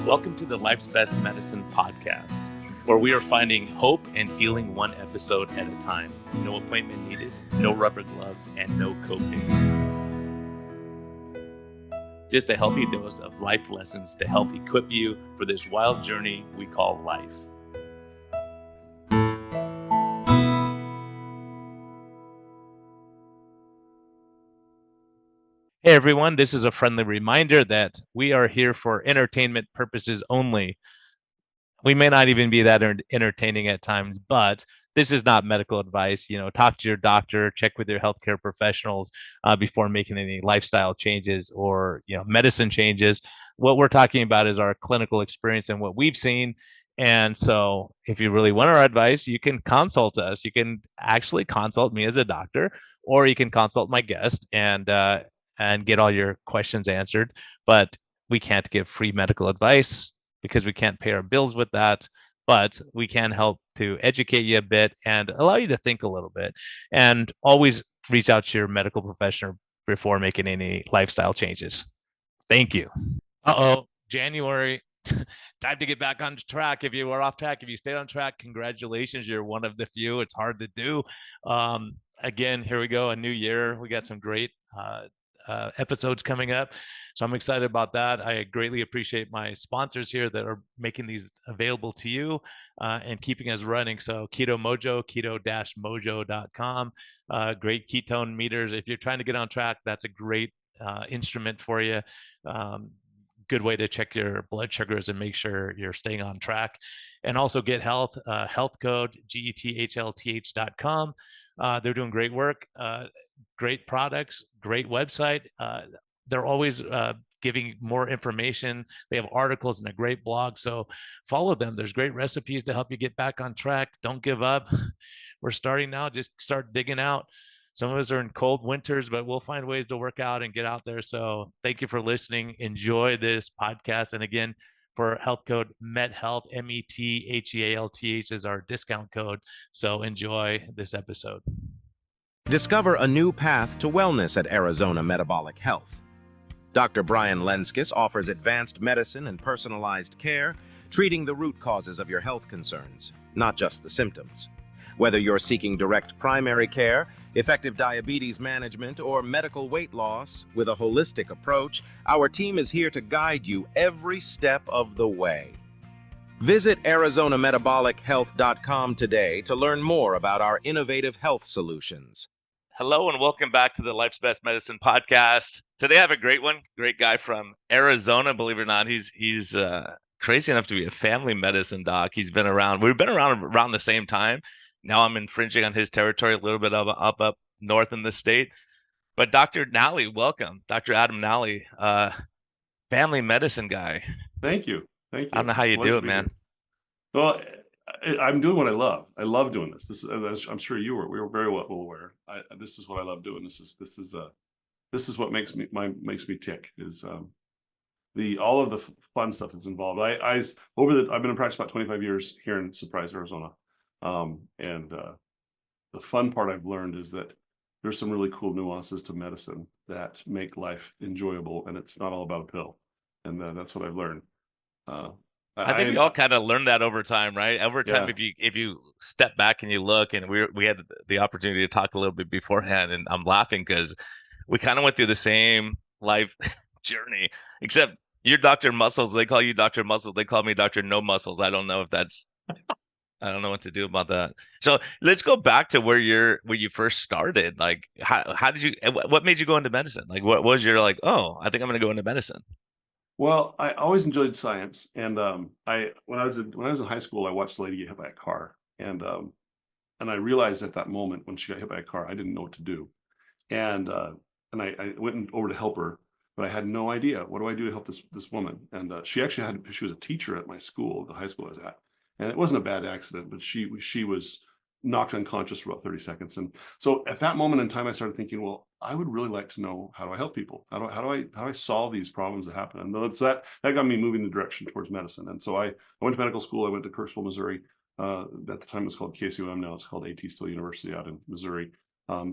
Welcome to the Life's Best Medicine podcast, where we are finding hope and healing one episode at a time. No appointment needed, no rubber gloves, and no copay. Just a healthy dose of life lessons to help equip you for this wild journey we call life. Hey everyone, this is a friendly reminder that we are here for entertainment purposes only. We may not even be that entertaining at times, but this is not medical advice. Talk to your doctor, check with your healthcare professionals before making any lifestyle changes or medicine changes. What we're talking about is our clinical experience and what we've seen. And so if you really want our advice, you can consult us. You can actually consult me as a doctor, or you can consult my guest and get all your questions answered. But we can't give free medical advice because we can't pay our bills with that, but we can help to educate you a bit and allow you to think a little bit. And always reach out to your medical professional before making any lifestyle changes. Thank you. January. Time to get back on track. If you were off track, if you stayed on track, congratulations. You're one of the few. It's hard to do. Again, here we go. A new year. We got some great episodes coming up. So I'm excited about that. I greatly appreciate my sponsors here that are making these available to you and keeping us running. So Keto Mojo, keto-mojo.com, great ketone meters. If you're trying to get on track, that's a great instrument for you. Good way to check your blood sugars and make sure you're staying on track. And also Get Health, health code, GETHLTH.com. They're doing great work, great products, great website. They're always giving more information. They have articles and a great blog. So follow them. There's great recipes to help you get back on track. Don't give up. We're starting now. Just start digging out. Some of us are in cold winters, but we'll find ways to work out and get out there. So thank you for listening. Enjoy this podcast. And again, for health code METHEALTH, METHEALTH is our discount code. So enjoy this episode. Discover a new path to wellness at Arizona Metabolic Health. Dr. Brian Lenzkes offers advanced medicine and personalized care, treating the root causes of your health concerns, not just the symptoms. Whether you're seeking direct primary care, effective diabetes management, or medical weight loss, with a holistic approach, our team is here to guide you every step of the way. Visit ArizonaMetabolicHealth.com today to learn more about our innovative health solutions. Hello and welcome back to the Life's Best Medicine podcast. Today I have a great one, great guy from Arizona. Believe it or not, he's crazy enough to be a family medicine doc. He's been around. We've been around the same time. Now I'm infringing on his territory a little bit up north in the state. But Dr. Nally, welcome. Dr. Adam Nally, family medicine guy. Thank you. I don't know how you do it, man. Well, I'm doing what I love. I love doing this. I'm sure we were very well aware. This is what I love doing. This is what makes me tick, is all of the fun stuff that's involved. I've been in practice about 25 years here in Surprise, Arizona. And the fun part I've learned is that there's some really cool nuances to medicine that make life enjoyable, and it's not all about a pill. And that's what I've learned. I think we all kind of learned that over time, right? Over time, Yeah. if you step back and you look, and we had the opportunity to talk a little bit beforehand, and I'm laughing because we kind of went through the same life journey, except you're Dr. Muscles. They call you Dr. Muscles. They call me Dr. No Muscles. I don't know what to do about that. So let's go back to where you first started. Like, how did you? What made you go into medicine? Like, what was your I think I'm going to go into medicine. Well, I always enjoyed science, and when I was in high school, I watched a lady get hit by a car, and I realized at that moment when she got hit by a car, I didn't know what to do, and I went over to help her, but I had no idea what do I do to help this woman. And she was a teacher at my school, the high school I was at, and it wasn't a bad accident, but she was knocked unconscious for about 30 seconds. And so at that moment in time, I started thinking, well, I would really like to know, how do I help people? How do I solve these problems that happen? And so that got me moving the direction towards medicine. And so I went to medical school. I went to Kirksville, Missouri. At the time it was called KCOM. Now it's called AT Still University out in Missouri.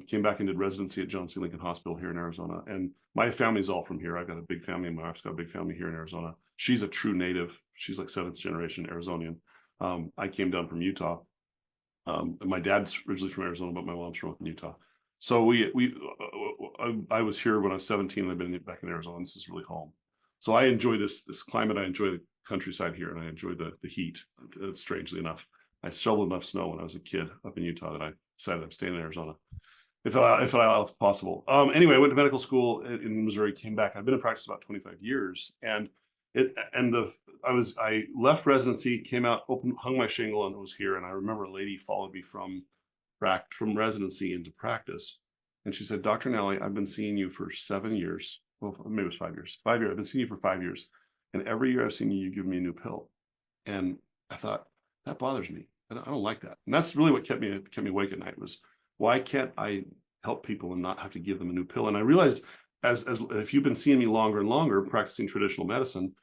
Came back and did residency at John C. Lincoln Hospital here in Arizona. And my family's all from here. I've got a big family. My wife's got a big family here in Arizona. She's a true native. She's like 7th generation Arizonian. I came down from Utah. My dad's originally from Arizona, but my mom's from Utah. So I was here when I was 17, and I've been back in Arizona. This is really home. So I enjoy this climate. I enjoy the countryside here, and I enjoy the heat. Strangely enough, I shoveled enough snow when I was a kid up in Utah that I decided I'm staying in Arizona if at all possible. Anyway, I went to medical school in Missouri, came back. I've been in practice about 25 years, and I left residency, came out, hung my shingle, and was here. And I remember a lady followed me from residency into practice, and she said, "Dr. Nally, I've been seeing you for 7 years. Well, maybe it was 5 years. 5 years. I've been seeing you for 5 years, and every year I've seen you, you give me a new pill." And I thought, that bothers me. I don't like that. And that's really what kept me awake at night, was why can't I help people and not have to give them a new pill? And I realized, as if you've been seeing me longer and longer practicing traditional medicine,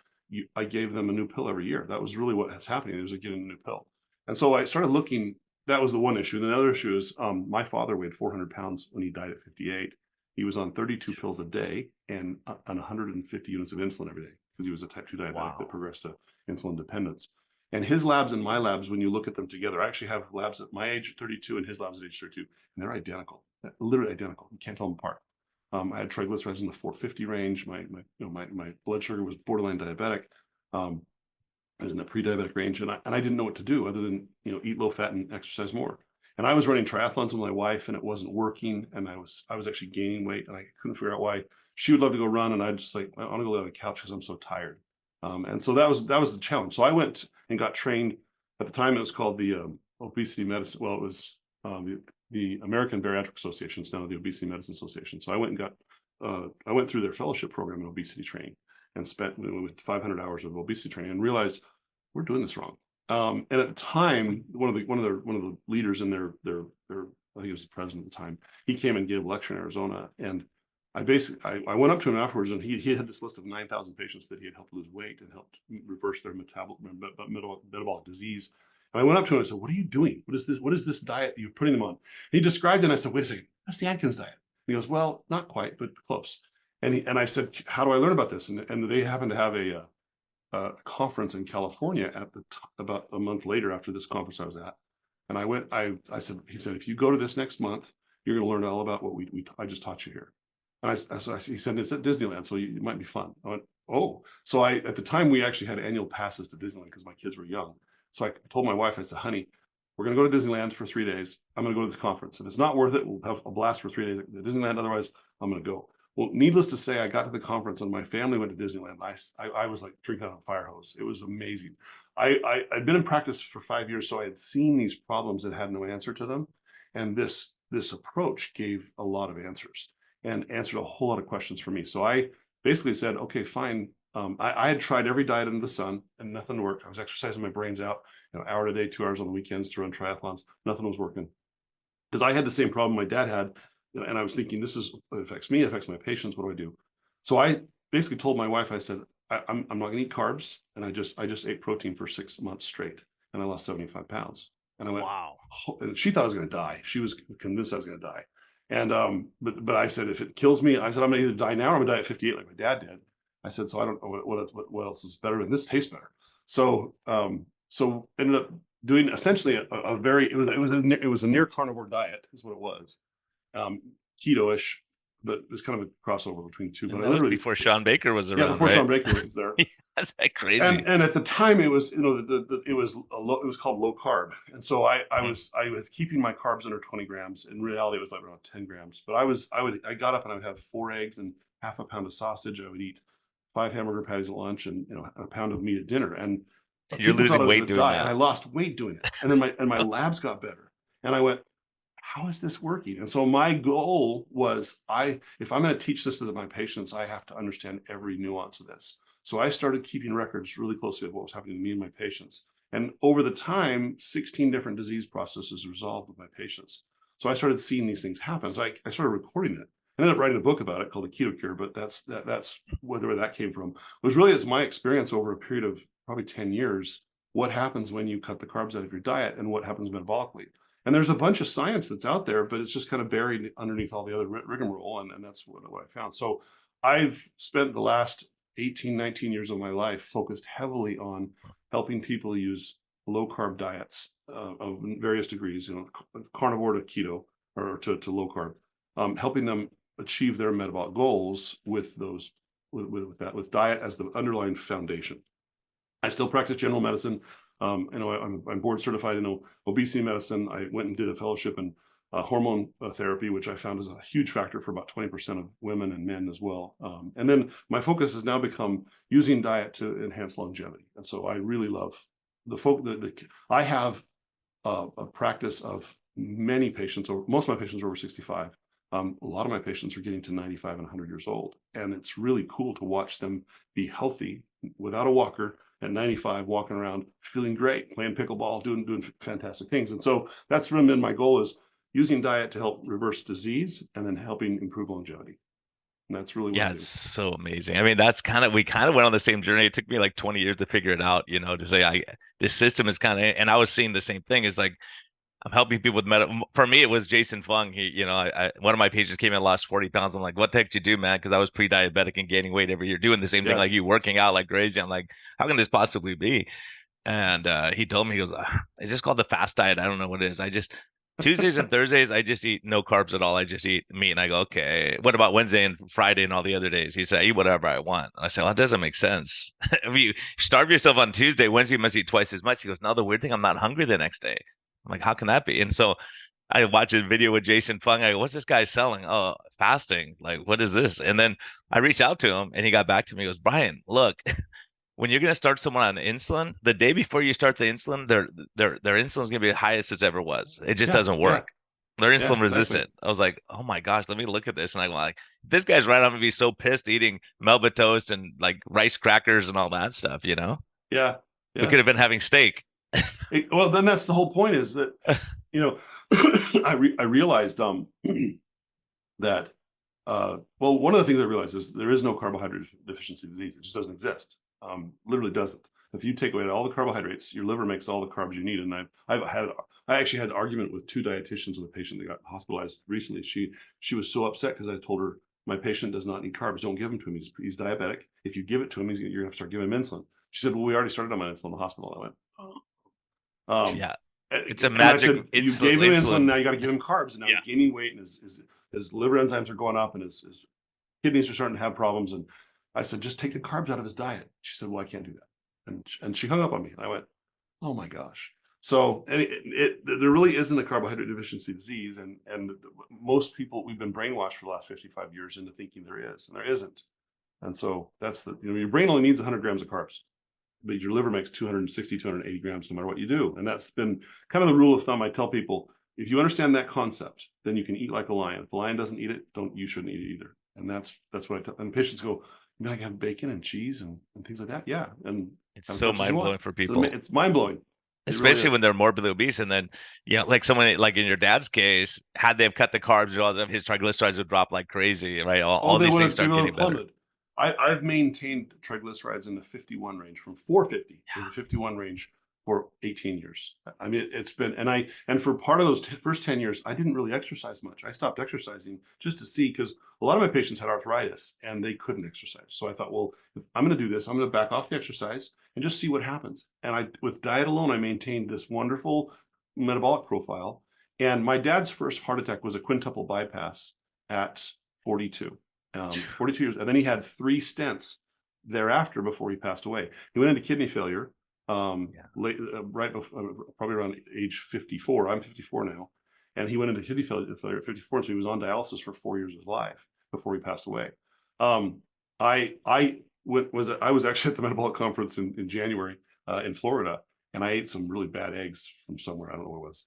I gave them a new pill every year. That was really what was happening. It was getting a new pill. And so I started looking. That was the one issue. And the other issue is my father weighed 400 pounds when he died at 58. He was on 32 pills a day and on 150 units of insulin every day, because he was a type 2 diabetic that progressed to insulin dependence. And his labs and my labs, when you look at them together, I actually have labs at my age, 32, and his labs at age 32, and they're identical, literally identical. You can't tell them apart. I had triglycerides in the 450 range. My blood sugar was borderline diabetic. I was in the pre-diabetic range, and I didn't know what to do other than eat low fat and exercise more. And I was running triathlons with my wife, and it wasn't working. And I was actually gaining weight, and I couldn't figure out why. She would love to go run, and I'd just like, I want to go lay on the couch because I'm so tired. And so that was the challenge. So I went and got trained. At the time, it was called the obesity medicine. Well, it was the American Bariatric Association. It's now the Obesity Medicine Association. So I went through their fellowship program in obesity training, and spent 500 hours of obesity training, and realized we're doing this wrong. And at the time, one of the leaders in their I think it was the president at the time, he came and gave a lecture in Arizona, and I went up to him afterwards, and he had this list of 9,000 patients that he had helped lose weight and helped reverse their metabolic disease. And I went up to him and I said, "What are you doing? What is this diet that you're putting them on?" And he described it, and I said, "Wait a second, that's the Atkins diet." And he goes, "Well, not quite, but close." And I said, "How do I learn about this?" And they happened to have a conference in California about a month later after this conference I was at. And I went. He said, "If you go to this next month, you're going to learn all about what I just taught you here." And he said, "It's at Disneyland, so it might be fun." I went, "Oh." So at the time, we actually had annual passes to Disneyland because my kids were young. So I told my wife, I said, "Honey, we're going to go to Disneyland for 3 days. I'm going to go to this conference. If it's not worth it, we'll have a blast for 3 days at Disneyland. Otherwise, I'm going to go." Well, needless to say, I got to the conference and my family went to Disneyland. I was like drinking out of a fire hose. It was amazing. I'd been in practice for 5 years, so I had seen these problems and had no answer to them. And this approach gave a lot of answers and answered a whole lot of questions for me. So I basically said, "Okay, fine." I had tried every diet under the sun and nothing worked. I was exercising my brains out, hour a day, 2 hours on the weekends to run triathlons. Nothing was working, because I had the same problem my dad had. And I was thinking, it affects me, it affects my patients. What do I do? So I basically told my wife, I said, I'm not going to eat carbs. And I just ate protein for 6 months straight, and I lost 75 pounds. And I went, Wow. And she thought I was going to die. She was convinced I was going to die. And but I said, if it kills me, I said, I'm going to either die now or I'm going to die at 58 like my dad did. I said, so I don't know what else is better, and this tastes better. So ended up doing essentially it was a near carnivore diet is what it was. Keto-ish, but it's kind of a crossover between the two. But And that was before Sean Baker was around, before right? Sean Baker was there. That's like crazy. And at the time, it was it was called low carb, and so I was keeping my carbs under 20 grams. In reality, it was like around 10 grams. But I got up and I would have 4 eggs and half a pound of sausage. I would eat 5 hamburger patties at lunch and a pound of meat at dinner. And you're losing weight doing that. And I lost weight doing it. And then my labs got better. And I went, how is this working? And so my goal was, if I'm going to teach this to my patients, I have to understand every nuance of this. So I started keeping records really closely of what was happening to me and my patients. And over the time, 16 different disease processes resolved with my patients. So I started seeing these things happen. So I started recording it. I ended up writing a book about it called The Keto Cure, but that's where that came from. It's my experience over a period of probably 10 years, what happens when you cut the carbs out of your diet and what happens metabolically. And there's a bunch of science that's out there, but it's just kind of buried underneath all the other rigmarole. And that's what I found. So I've spent the last 18, 19 years of my life focused heavily on helping people use low carb diets of various degrees, carnivore to keto or to low carb, helping them achieve their metabolic goals with those, with diet as the underlying foundation. I still practice general medicine. I'm board certified in obesity medicine. I went and did a fellowship in hormone therapy, which I found is a huge factor for about 20% of women and men as well. And then my focus has now become using diet to enhance longevity. And so I really love I have a practice of many patients, or most of my patients are over 65. A lot of my patients are getting to 95 and 100 years old. And it's really cool to watch them be healthy without a walker at 95, walking around, feeling great, playing pickleball, doing fantastic things. And so that's really been my goal, is using diet to help reverse disease and then helping improve longevity. And that's really what Yeah, I it's do. so amazing. I mean, we kind of went on the same journey. It took me like 20 years to figure it out, to say this system is kind of, and I was seeing the same thing. Is like I'm helping people with for me, it was Jason Fung. One of my patients came in and lost 40 pounds. I'm like, what the heck did you do, man? Because I was pre-diabetic and gaining weight every year, doing the same thing Yeah. like you, working out like crazy. I'm like, how can this possibly be? And he told me, he goes, it's just called the fast diet. I don't know what it is. I just Tuesdays and Thursdays, I just eat no carbs at all. I just eat meat. And I go, okay, what about Wednesday and Friday and all the other days? He said, I eat whatever I want. And I said, well, that doesn't make sense. If you starve yourself on Tuesday, Wednesday, you must eat twice as much. He goes, no, the weird thing, I'm not hungry the next day. I'm like, how can that be? And so I watched a video with Jason Fung. I go, what's this guy selling? Oh, fasting. Like, what is this? And then I reached out to him and he got back to me. He goes, Brian, look, when you're going to start someone on insulin, the day before you start the insulin, their insulin is going to be the highest it's ever was. It just Yeah. doesn't Yeah. work. They're Yeah. insulin Exactly. resistant. I was like, oh my gosh, let me look at this. And I'm like, this guy's right. I'm gonna be so pissed eating Melba toast and like rice crackers and all that stuff. Yeah. We Yeah. could have been having steak. Well, then that's the whole point, is that, you know, I realized that well, one of the things I realized is there is no carbohydrate deficiency disease. It just doesn't exist. Literally doesn't. If you take away all the carbohydrates, your liver makes all the carbs you need. And I actually had an argument with two dietitians with a patient that got hospitalized recently. She was so upset because I told her, my patient does not need carbs. Don't give them to him. He's diabetic. If you give it to him, you're gonna have to start giving him insulin. She said, well, we already started on my insulin in the hospital. I went, oh. Yeah, it's a And I magic said, you insulin. gave him insulin. Insulin. Now you got to give him carbs. And now Yeah. he's gaining weight, and his liver enzymes are going up, and his kidneys are starting to have problems. And I said, just take the carbs out of his diet. She said, well, I can't do that. And she hung up on me. And I went, oh my gosh. So there really isn't a carbohydrate deficiency disease. And most people, we've been brainwashed for the last 55 years into thinking there is, and there isn't. And so that's your brain only needs 100 grams of carbs, but your liver makes 260, 280 grams no matter what you do. And that's been kind of the rule of thumb. I tell people, if you understand that concept, then you can eat like a lion. If a lion doesn't eat it, you shouldn't eat it either. And that's what I tell. And patients go, you mean I can have bacon and cheese and things like that? Yeah. And It's as so much as you mind want. blowing for people. It's mind blowing. It really Especially is. when they're morbidly obese. And then, like someone like in your dad's case, had they have cut the carbs and all that, his triglycerides would drop like crazy, right? All these things They start would getting have better. plummeted. I've maintained triglycerides in the 51 range, from 450 to the 51 range for 18 years. I mean, it's been, and for part of those first 10 years, I didn't really exercise much. I stopped exercising just to see, because a lot of my patients had arthritis and they couldn't exercise. So I thought, well, if I'm going to do this, I'm going to back off the exercise and just see what happens. And with diet alone, I maintained this wonderful metabolic profile. And my dad's first heart attack was a quintuple bypass at 42. 42 years. And then he had 3 stents thereafter before he passed away. He went into kidney failure late, right before, probably around age 54. I'm 54 now. And he went into kidney failure at 54. So he was on dialysis for 4 years of his life before he passed away. I was actually at the metabolic conference in January in Florida, and I ate some really bad eggs from somewhere. I don't know what it was.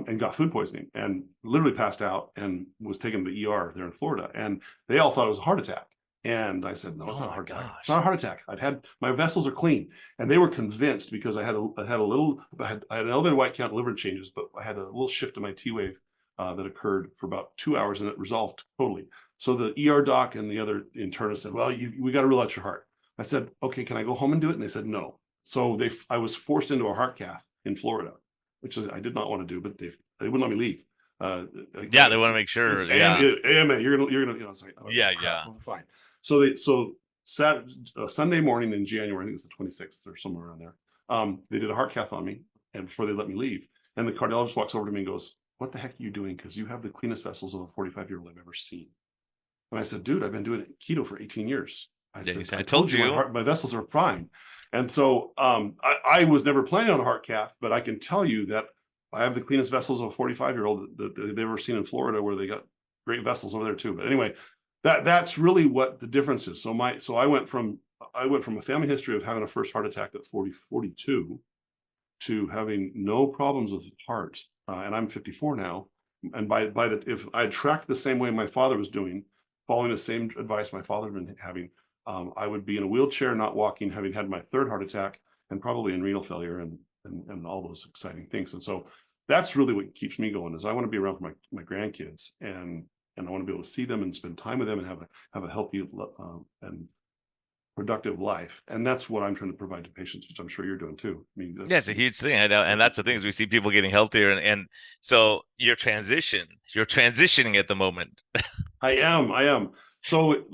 And got food poisoning and literally passed out and was taken to the ER there in Florida. And they all thought it was a heart attack. And I said, no, it's not a heart attack. It's not a heart attack. My vessels are clean. And they were convinced, because I had an elevated white count, liver changes, but I had a little shift in my T wave that occurred for about 2 hours, and it resolved totally. So the ER doc and the other internist said, well, we got to rule out your heart. I said, okay, can I go home and do it? And they said, no. So I was forced into a heart cath in Florida. which is I did not want to do, but they wouldn't let me leave. Yeah, they want to make It's sure. Yeah. AMA. You're gonna, it's like, oh, Yeah, crap. yeah. Oh, fine. So Sunday morning in January, I think it was the 26th or somewhere around there. They did a heart cath on me, and before they let me leave, and the cardiologist walks over to me and goes, "What the heck are you doing? Because you have the cleanest vessels of a 45-year-old I've ever seen." And I said, "Dude, I've been doing keto for 18 years." I Yeah, you said, said, "I I told told you you. my vessels are fine." And so I was never planning on a heart cath, but I can tell you that I have the cleanest vessels of a 45-year-old that they've ever seen in Florida, where they got great vessels over there too. But anyway, that's really what the difference is. So I went from a family history of having a first heart attack at 42 to having no problems with heart, and I'm 54 now. And if I had tracked the same way my father was doing, following the same advice my father had been having, I would be in a wheelchair, not walking, having had my third heart attack, and probably in renal failure and all those exciting things. And so that's really what keeps me going. Is I want to be around for my grandkids, and I want to be able to see them and spend time with them and have a healthy and productive life. And that's what I'm trying to provide to patients, which I'm sure you're doing too. I mean, Yeah, it's a huge thing. I know. And that's the thing is we see people getting healthier and so you're transitioning at the moment. I am. So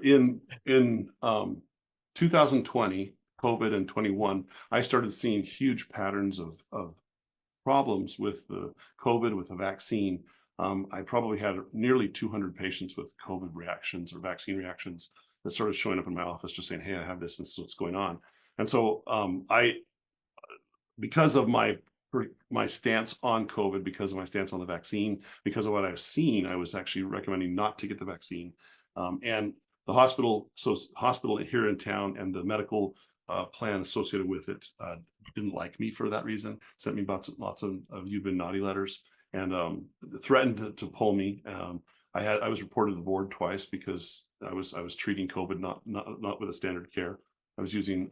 in 2020, COVID and 21, I started seeing huge patterns of problems with the COVID, with the vaccine. I probably had nearly 200 patients with COVID reactions or vaccine reactions that started showing up in my office, just saying, "Hey, I have this. This is what's going on." And so because of my stance on COVID, because of my stance on the vaccine, because of what I've seen, I was actually recommending not to get the vaccine. And the hospital here in town and the medical plan associated with it didn't like me for that reason. Sent me lots of "you've been naughty" letters, and threatened to pull me. I was reported to the board twice because I was treating COVID not with a standard care. I was using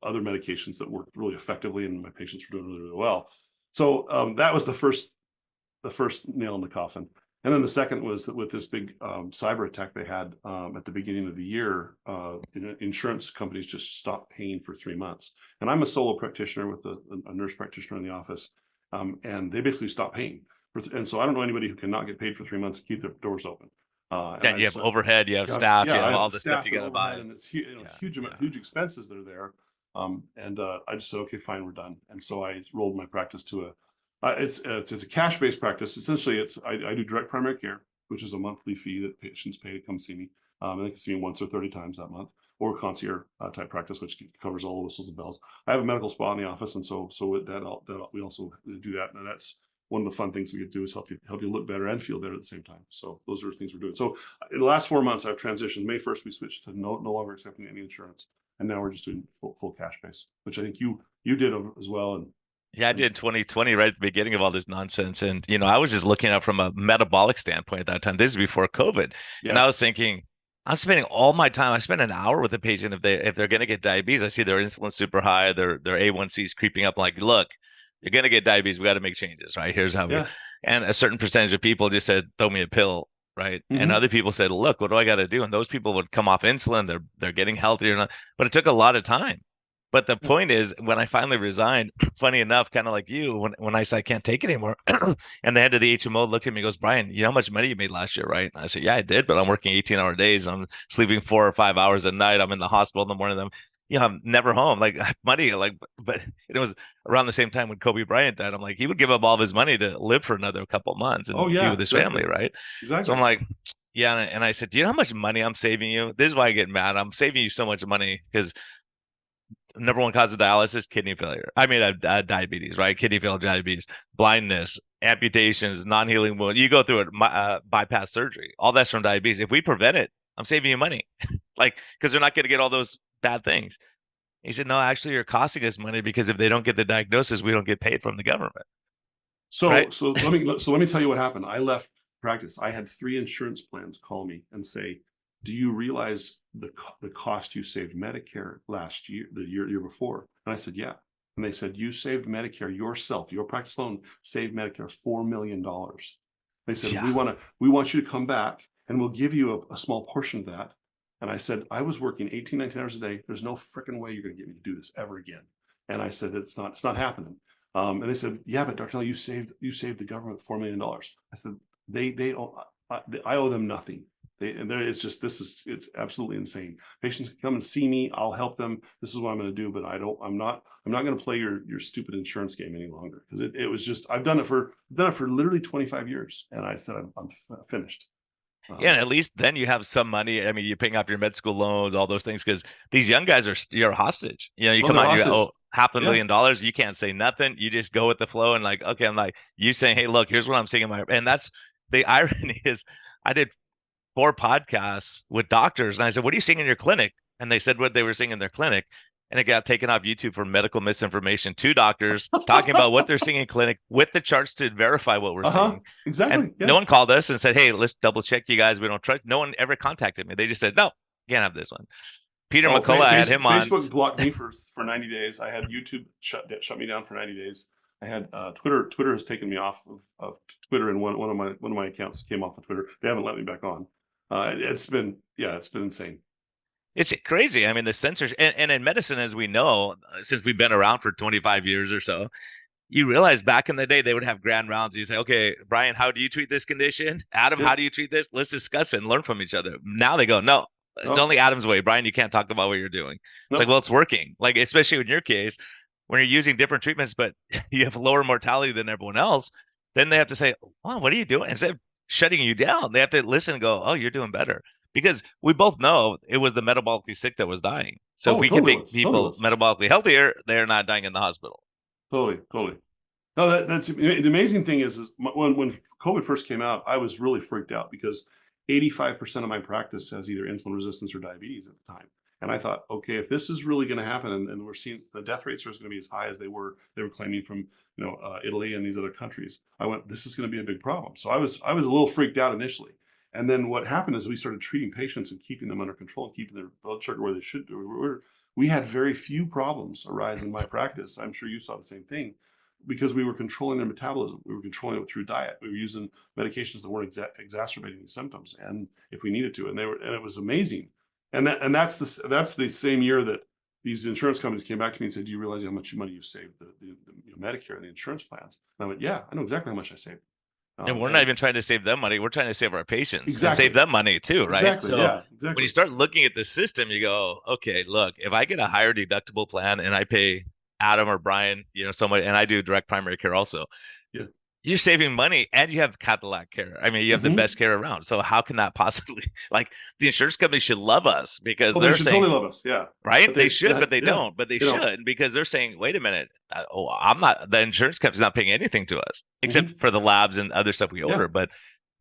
other medications that worked really effectively, and my patients were doing really, really well. So that was the first nail in the coffin. And then the second was that with this big cyber attack they had at the beginning of the year, insurance companies just stopped paying for 3 months. And I'm a solo practitioner with a nurse practitioner in the office, and they basically stopped paying. And so I don't know anybody who cannot get paid for 3 months to keep their doors open. And And you have overhead, you have yeah, staff, you yeah, have I all have the stuff staff you and gotta overhead, buy. and it's Yeah, yeah. huge expenses that are there. And I just said, "Okay, fine, we're done." And so I rolled my practice to it's a cash based practice. Essentially, I do direct primary care, which is a monthly fee that patients pay to come see me. And they can see me once or 30 times that month, or concierge type practice, which covers all the whistles and bells. I have a medical spa in the office, and so with that we also do that. And that's one of the fun things we could do, is help you look better and feel better at the same time. So those are things we're doing. So in the last 4 months, I've transitioned. May 1st, we switched to no longer accepting any insurance, and now we're just doing full cash base, which I think you did as well. Yeah, I did 2020 right at the beginning of all this nonsense. And, I was just looking at it from a metabolic standpoint at that time. This is before COVID. And Yeah. I was thinking, I'm spending all my time. I spend an hour with a patient if they're going to get diabetes. I see their insulin super high, their A1C is creeping up. I'm like, look, you're going to get diabetes. We got to make changes, right? Here's how we. Yeah. And a certain percentage of people just said, throw me a pill, right? And Mm-hmm. other people said, look, what do I got to do? And those people would come off insulin. They're getting healthier, but it took a lot of time. But the point is, when I finally resigned, funny enough, kind of like you, when I said I can't take it anymore, and the head of the HMO looked at me and goes, Brian, you know how much money you made last year, right? And I said, yeah, I did, but I'm working 18-hour days. I'm sleeping 4 or 5 hours a night. I'm in the hospital in the morning. I'm never home. Like I have money, but it was around the same time when Kobe Bryant died. I'm like, he would give up all of his money to live for another couple of months Oh and be yeah, with his exactly. family, right? So I'm Exactly. like, yeah. And I said, do you know how much money I'm saving you? This is why I get mad. I'm saving you so much money because number one cause of dialysis, kidney failure. I mean, diabetes, right? Kidney failure, diabetes, blindness, amputations, non-healing wound. You go through it, bypass surgery. All that's from diabetes. If we prevent it, I'm saving you money, like because they're not going to get all those bad things. He said, no, actually, you're costing us money because if they don't get the diagnosis, we don't get paid from the government, right? So let me tell you what happened. I left practice. I had 3 insurance plans call me and say, "Do you realize the cost you saved Medicare last year, the year before?" And I said, "Yeah." And they said, "You saved Medicare yourself. Your practice alone saved Medicare $4 million." They said, Yeah. we want you to come back, and we'll give you a small portion of that." And I said, "I was working 18, 19 hours a day. There's no freaking way you're going to get me to do this ever again." And I said, it's not happening." And they said, yeah, but Dr. Nally, you saved the government $4 million. I said, I owe them nothing. It's just, it's absolutely insane. Patients can come and see me. I'll help them. This is what I'm going to do, but I'm not going to play your stupid insurance game any longer. Cause it was just, I've done it for literally 25 years. And I said, I'm finished. Yeah, and at least then you have some money. I mean, you're paying off your med school loans, all those things, because these young guys you're a hostage. You know, you Well, come they're out, you hostage. owe half a Yeah. million dollars. You can't say nothing. You just go with the flow and like, okay, I'm like, you saying, hey, look, here's what I'm seeing in my, and that's the irony is, I did 4 podcasts with doctors, and I said, what are you seeing in your clinic? And they said what they were seeing in their clinic. And it got taken off YouTube for medical misinformation. 2 doctors talking about what they're seeing in clinic with the charts to verify what we're Uh-huh. seeing. And Exactly. no Yeah. one called us and said, hey, let's double check you guys. We don't trust. No one ever contacted me. They just said, no, can't have this one. Peter Oh, McCullough, I had him on. Facebook blocked me for 90 days. I had YouTube shut me down for 90 days. I had Twitter has taken me off of Twitter, and one of my accounts came off of Twitter. They haven't let me back on. It's been insane. It's crazy. I mean, the censorship, and in medicine, as we know, since we've been around for 25 years or so, you realize back in the day they would have grand rounds. You say, okay, Brian, how do you treat this condition? Adam, how Yep. do you treat this? Let's discuss it and learn from each other. Now they go, no, it's No. only Adam's way. Brian, you can't talk about what you're doing. It's like, No. well, it's working. Like, especially in your case, when you're using different treatments, but you have lower mortality than everyone else, then they have to say, well, what are you doing? Instead of shutting you down, they have to listen and go, oh, you're doing better. Because we both know it was the metabolically sick that was dying. So if Oh, we can totally make was. Totally people was. metabolically healthier, they're not dying in the hospital. Totally. No, that's the amazing thing is when COVID first came out, I was really freaked out because 85% of my practice has either insulin resistance or diabetes at the time. And I thought, okay, if this is really going to happen, and we're seeing the death rates are going to be as high as they were claiming from Italy and these other countries, I went, this is going to be a big problem. So I was a little freaked out initially. And then what happened is we started treating patients and keeping them under control and keeping their blood sugar where they should. We had very few problems arise in my practice. I'm sure you saw the same thing because we were controlling their metabolism. We were controlling it through diet. We were using medications that weren't exacerbating these symptoms, and if we needed to, and it was amazing. And that's the same year that these insurance companies came back to me and said, "Do you realize how much money you saved the Medicare and the insurance plans?" And I went, "Yeah, I know exactly how much I saved." And we're not even trying to save them money. We're trying to save our patients and save Exactly, them money too, right? exactly, So yeah, when you exactly. start looking at the system, you go, okay, look, if I get a higher deductible plan and I pay Adam or Brian, somebody, and I do direct primary care also, Yeah. you're saving money and you have Cadillac care. I mean, you have the Mm-hmm. best care around. So how can that possibly, like, the insurance company should love us because Oh, they they're should saying, totally love us. Yeah, right? but They should, but they yeah, don't. But they they don't. should because they're saying, wait a minute. I'm not, the insurance company's not paying anything to us except Mm-hmm. for the labs and other stuff we Yeah, order. But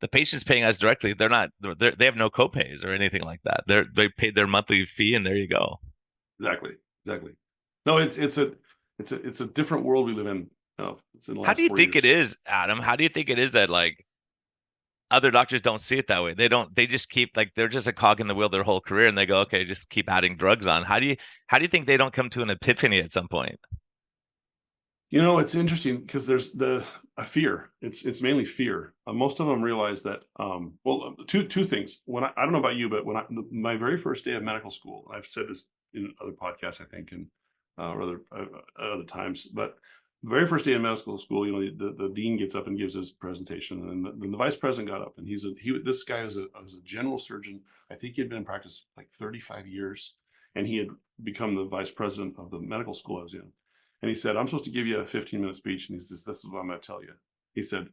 the patient's paying us directly. They're not, they have no copays or anything like that. They paid their monthly fee and there you go. exactly. No, it's a different world we live in. It's in the How do last you four think it years. is, Adam? How do you think it is that like other doctors don't see it that way? They just keep like, they're just a cog in the wheel their whole career and they go, okay, just keep adding drugs on. How do you think they don't come to an epiphany at some point? It's interesting because there's a fear. It's mainly fear. Most of them realize that. Two things. I don't know about you, but my very first day of medical school, I've said this in other podcasts, I think, and other times, but the very first day of medical school, the dean gets up and gives his presentation, and the vice president got up, and this guy was a general surgeon. I think he had been in practice like 35 years, and he had become the vice president of the medical school I was in. And he said, I'm supposed to give you a 15-minute speech. And he says, this is what I'm going to tell you. He said,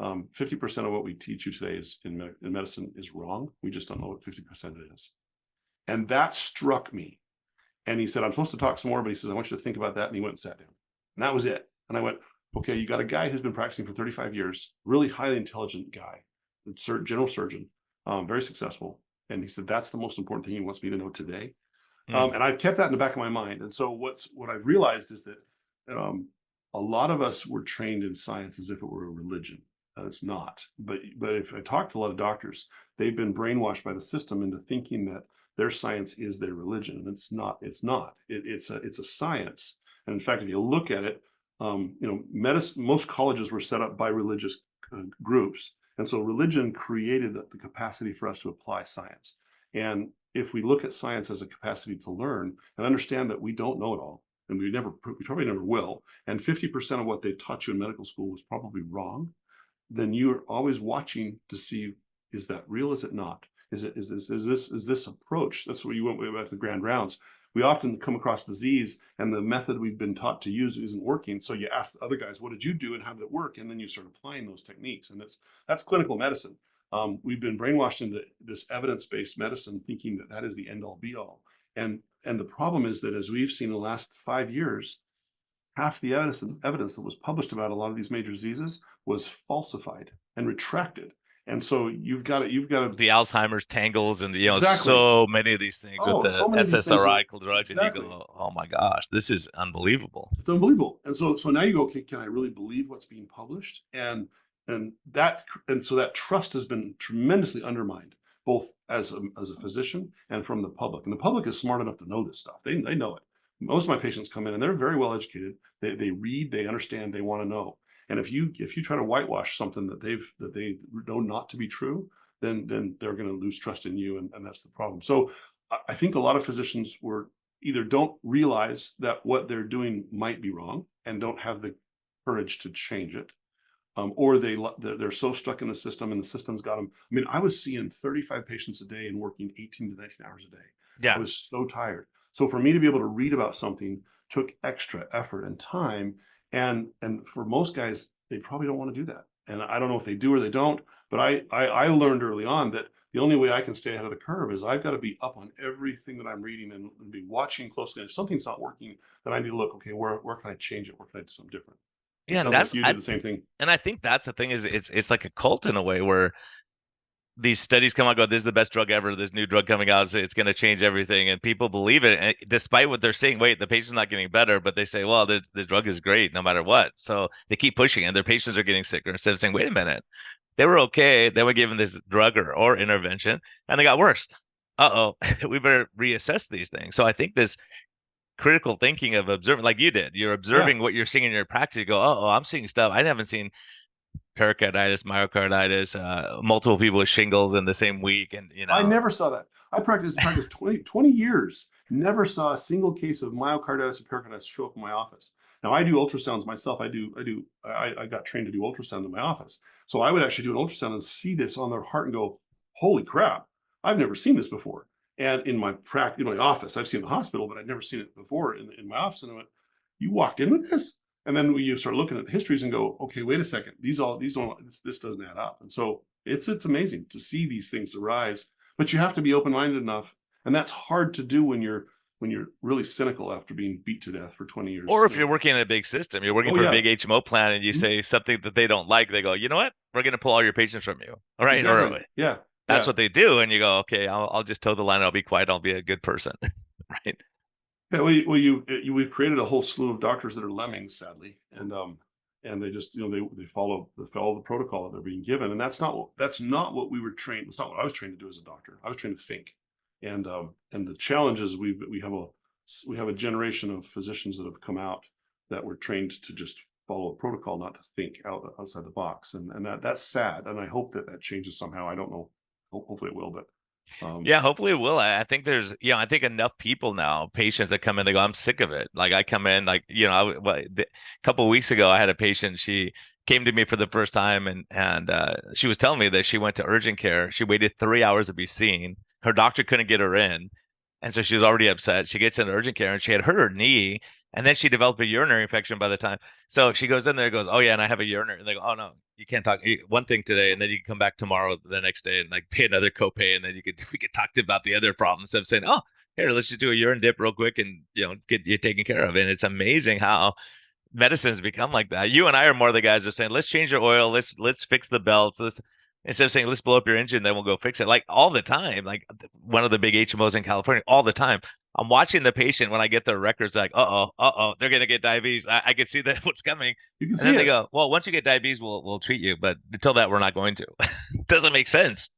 50% of what we teach you today is in medicine is wrong. We just don't know what 50% it is. And that struck me. And he said, I'm supposed to talk some more, but he says, I want you to think about that. And he went and sat down. And that was it. And I went, okay, you got a guy who's been practicing for 35 years, really highly intelligent guy, general surgeon, very successful. And he said, that's the most important thing he wants me to know today. And I've kept that in the back of my mind. And so what I've realized is that a lot of us were trained in science as if it were a religion. It's not. But if I talk to a lot of doctors, they've been brainwashed by the system into thinking that their science is their religion. And it's not. It's not. It's a science. And in fact, if you look at it, medicine, most colleges were set up by religious groups. And so religion created the capacity for us to apply science. And if we look at science as a capacity to learn and understand that we don't know it all, and we probably never will, and 50% of what they taught you in medical school was probably wrong, then you're always watching to see, is that real? Is it not? Is this approach? That's what you went back to the grand rounds. We often come across disease and the method we've been taught to use isn't working. So you ask the other guys, what did you do and how did it work? And then you start applying those techniques. And that's clinical medicine. We've been brainwashed into this evidence-based medicine, thinking that that is the end all be all. And the problem is that, as we've seen in the last 5 years, half the evidence that was published about a lot of these major diseases was falsified and retracted. And so you've got to The Alzheimer's tangles and exactly. so many of these things with Oh, the so many of these things SSRI drugs, and you exactly. go, oh my gosh, this is unbelievable. It's unbelievable. And so now you go, okay, can I really believe what's being published? And so that trust has been tremendously undermined, both as a physician and from the public. And the public is smart enough to know this stuff. They know it. Most of my patients come in and they're very well educated. They read, they understand, they want to know. And if you try to whitewash something that they know not to be true, then they're going to lose trust in you, and that's the problem. So I think a lot of physicians either don't realize that what they're doing might be wrong and don't have the courage to change it, or they're so stuck in the system and the system's got them. I mean, I was seeing 35 patients a day and working 18 to 19 hours a day. Yeah. I was so tired. So for me to be able to read about something took extra effort and time. And for most guys, they probably don't want to do that. And I don't know if they do or they don't, but I learned early on that the only way I can stay ahead of the curve is I've got to be up on everything that I'm reading and be watching closely. And if something's not working, then I need to look, okay, where can I change it? Where can I do something different? It Yeah, and sounds like you did the same thing. and I think that's the thing, is it's like a cult in a way, where these studies come out, go, this is the best drug ever, this new drug coming out, so it's going to change everything, and people believe it, and despite what they're saying, wait, the patient's not getting better, but they say, well, the drug is great no matter what, so they keep pushing, and their patients are getting sicker, instead of saying, wait a minute, they were okay, they were given this drug or intervention, and they got worse. Uh-oh. We better reassess these things. So I think this critical thinking of observing, like you did, you're observing what you're seeing in your practice, you go, oh, I'm seeing stuff I haven't seen, pericarditis, myocarditis, multiple people with shingles in the same week. And, I never saw that. I practiced 20 years, never saw a single case of myocarditis or pericarditis show up in my office. Now I do ultrasounds myself. I got trained to do ultrasound in my office. So I would actually do an ultrasound and see this on their heart and go, holy crap, I've never seen this before. And in my office, I've seen it in the hospital, but I'd never seen it before in my office. And I went, you walked in with this? And then you start looking at the histories and go, okay, wait a second, this doesn't add up. And so it's amazing to see these things arise, but you have to be open-minded enough, and that's hard to do when you're really cynical after being beat to death for 20 years. Or if you're working in a big system, you're working for a big HMO plan, and you say something that they don't like, they go, you know what? We're going to pull all your patients from you. All right. Exactly. Yeah. That's what they do. And you go, okay, I'll just toe the line. I'll be quiet. I'll be a good person. Right. Yeah, we've created a whole slew of doctors that are lemmings, sadly, and they just they follow the protocol that they're being given, and that's not what we were trained. That's not what I was trained to do as a doctor. I was trained to think, and the challenge is we have a generation of physicians that have come out that were trained to just follow a protocol, not to think outside the box, and that's sad. And I hope that changes somehow. I don't know. Hopefully it will, but. Yeah, hopefully it will. I think there's, I think enough people now, patients that come in, they go, I'm sick of it. Like I come in, like, a couple of weeks ago, I had a patient, she came to me for the first time, and she was telling me that she went to urgent care. She waited 3 hours to be seen. Her doctor couldn't get her in. And so she was already upset. She gets into urgent care and she had hurt her knee, and then she developed a urinary infection by the time. So she goes in there and goes, oh yeah, and I have a urinary. And they go, oh no, you can't talk one thing today, and then you can come back tomorrow, the next day, and like pay another copay, and then we could talk about the other problems of saying, oh, here, let's just do a urine dip real quick and get you taken care of. And it's amazing how medicine has become like that. You and I are more the guys that are saying, let's change your oil, let's fix the belts, let's, instead of saying let's blow up your engine, then we'll go fix it. Like all the time, like one of the big HMOs in California, all the time. I'm watching the patient when I get their records, like, they're gonna get diabetes. I can see that what's coming. You can and see then it. they go, well, once you get diabetes, we'll treat you, but until that, we're not going to. Doesn't make sense.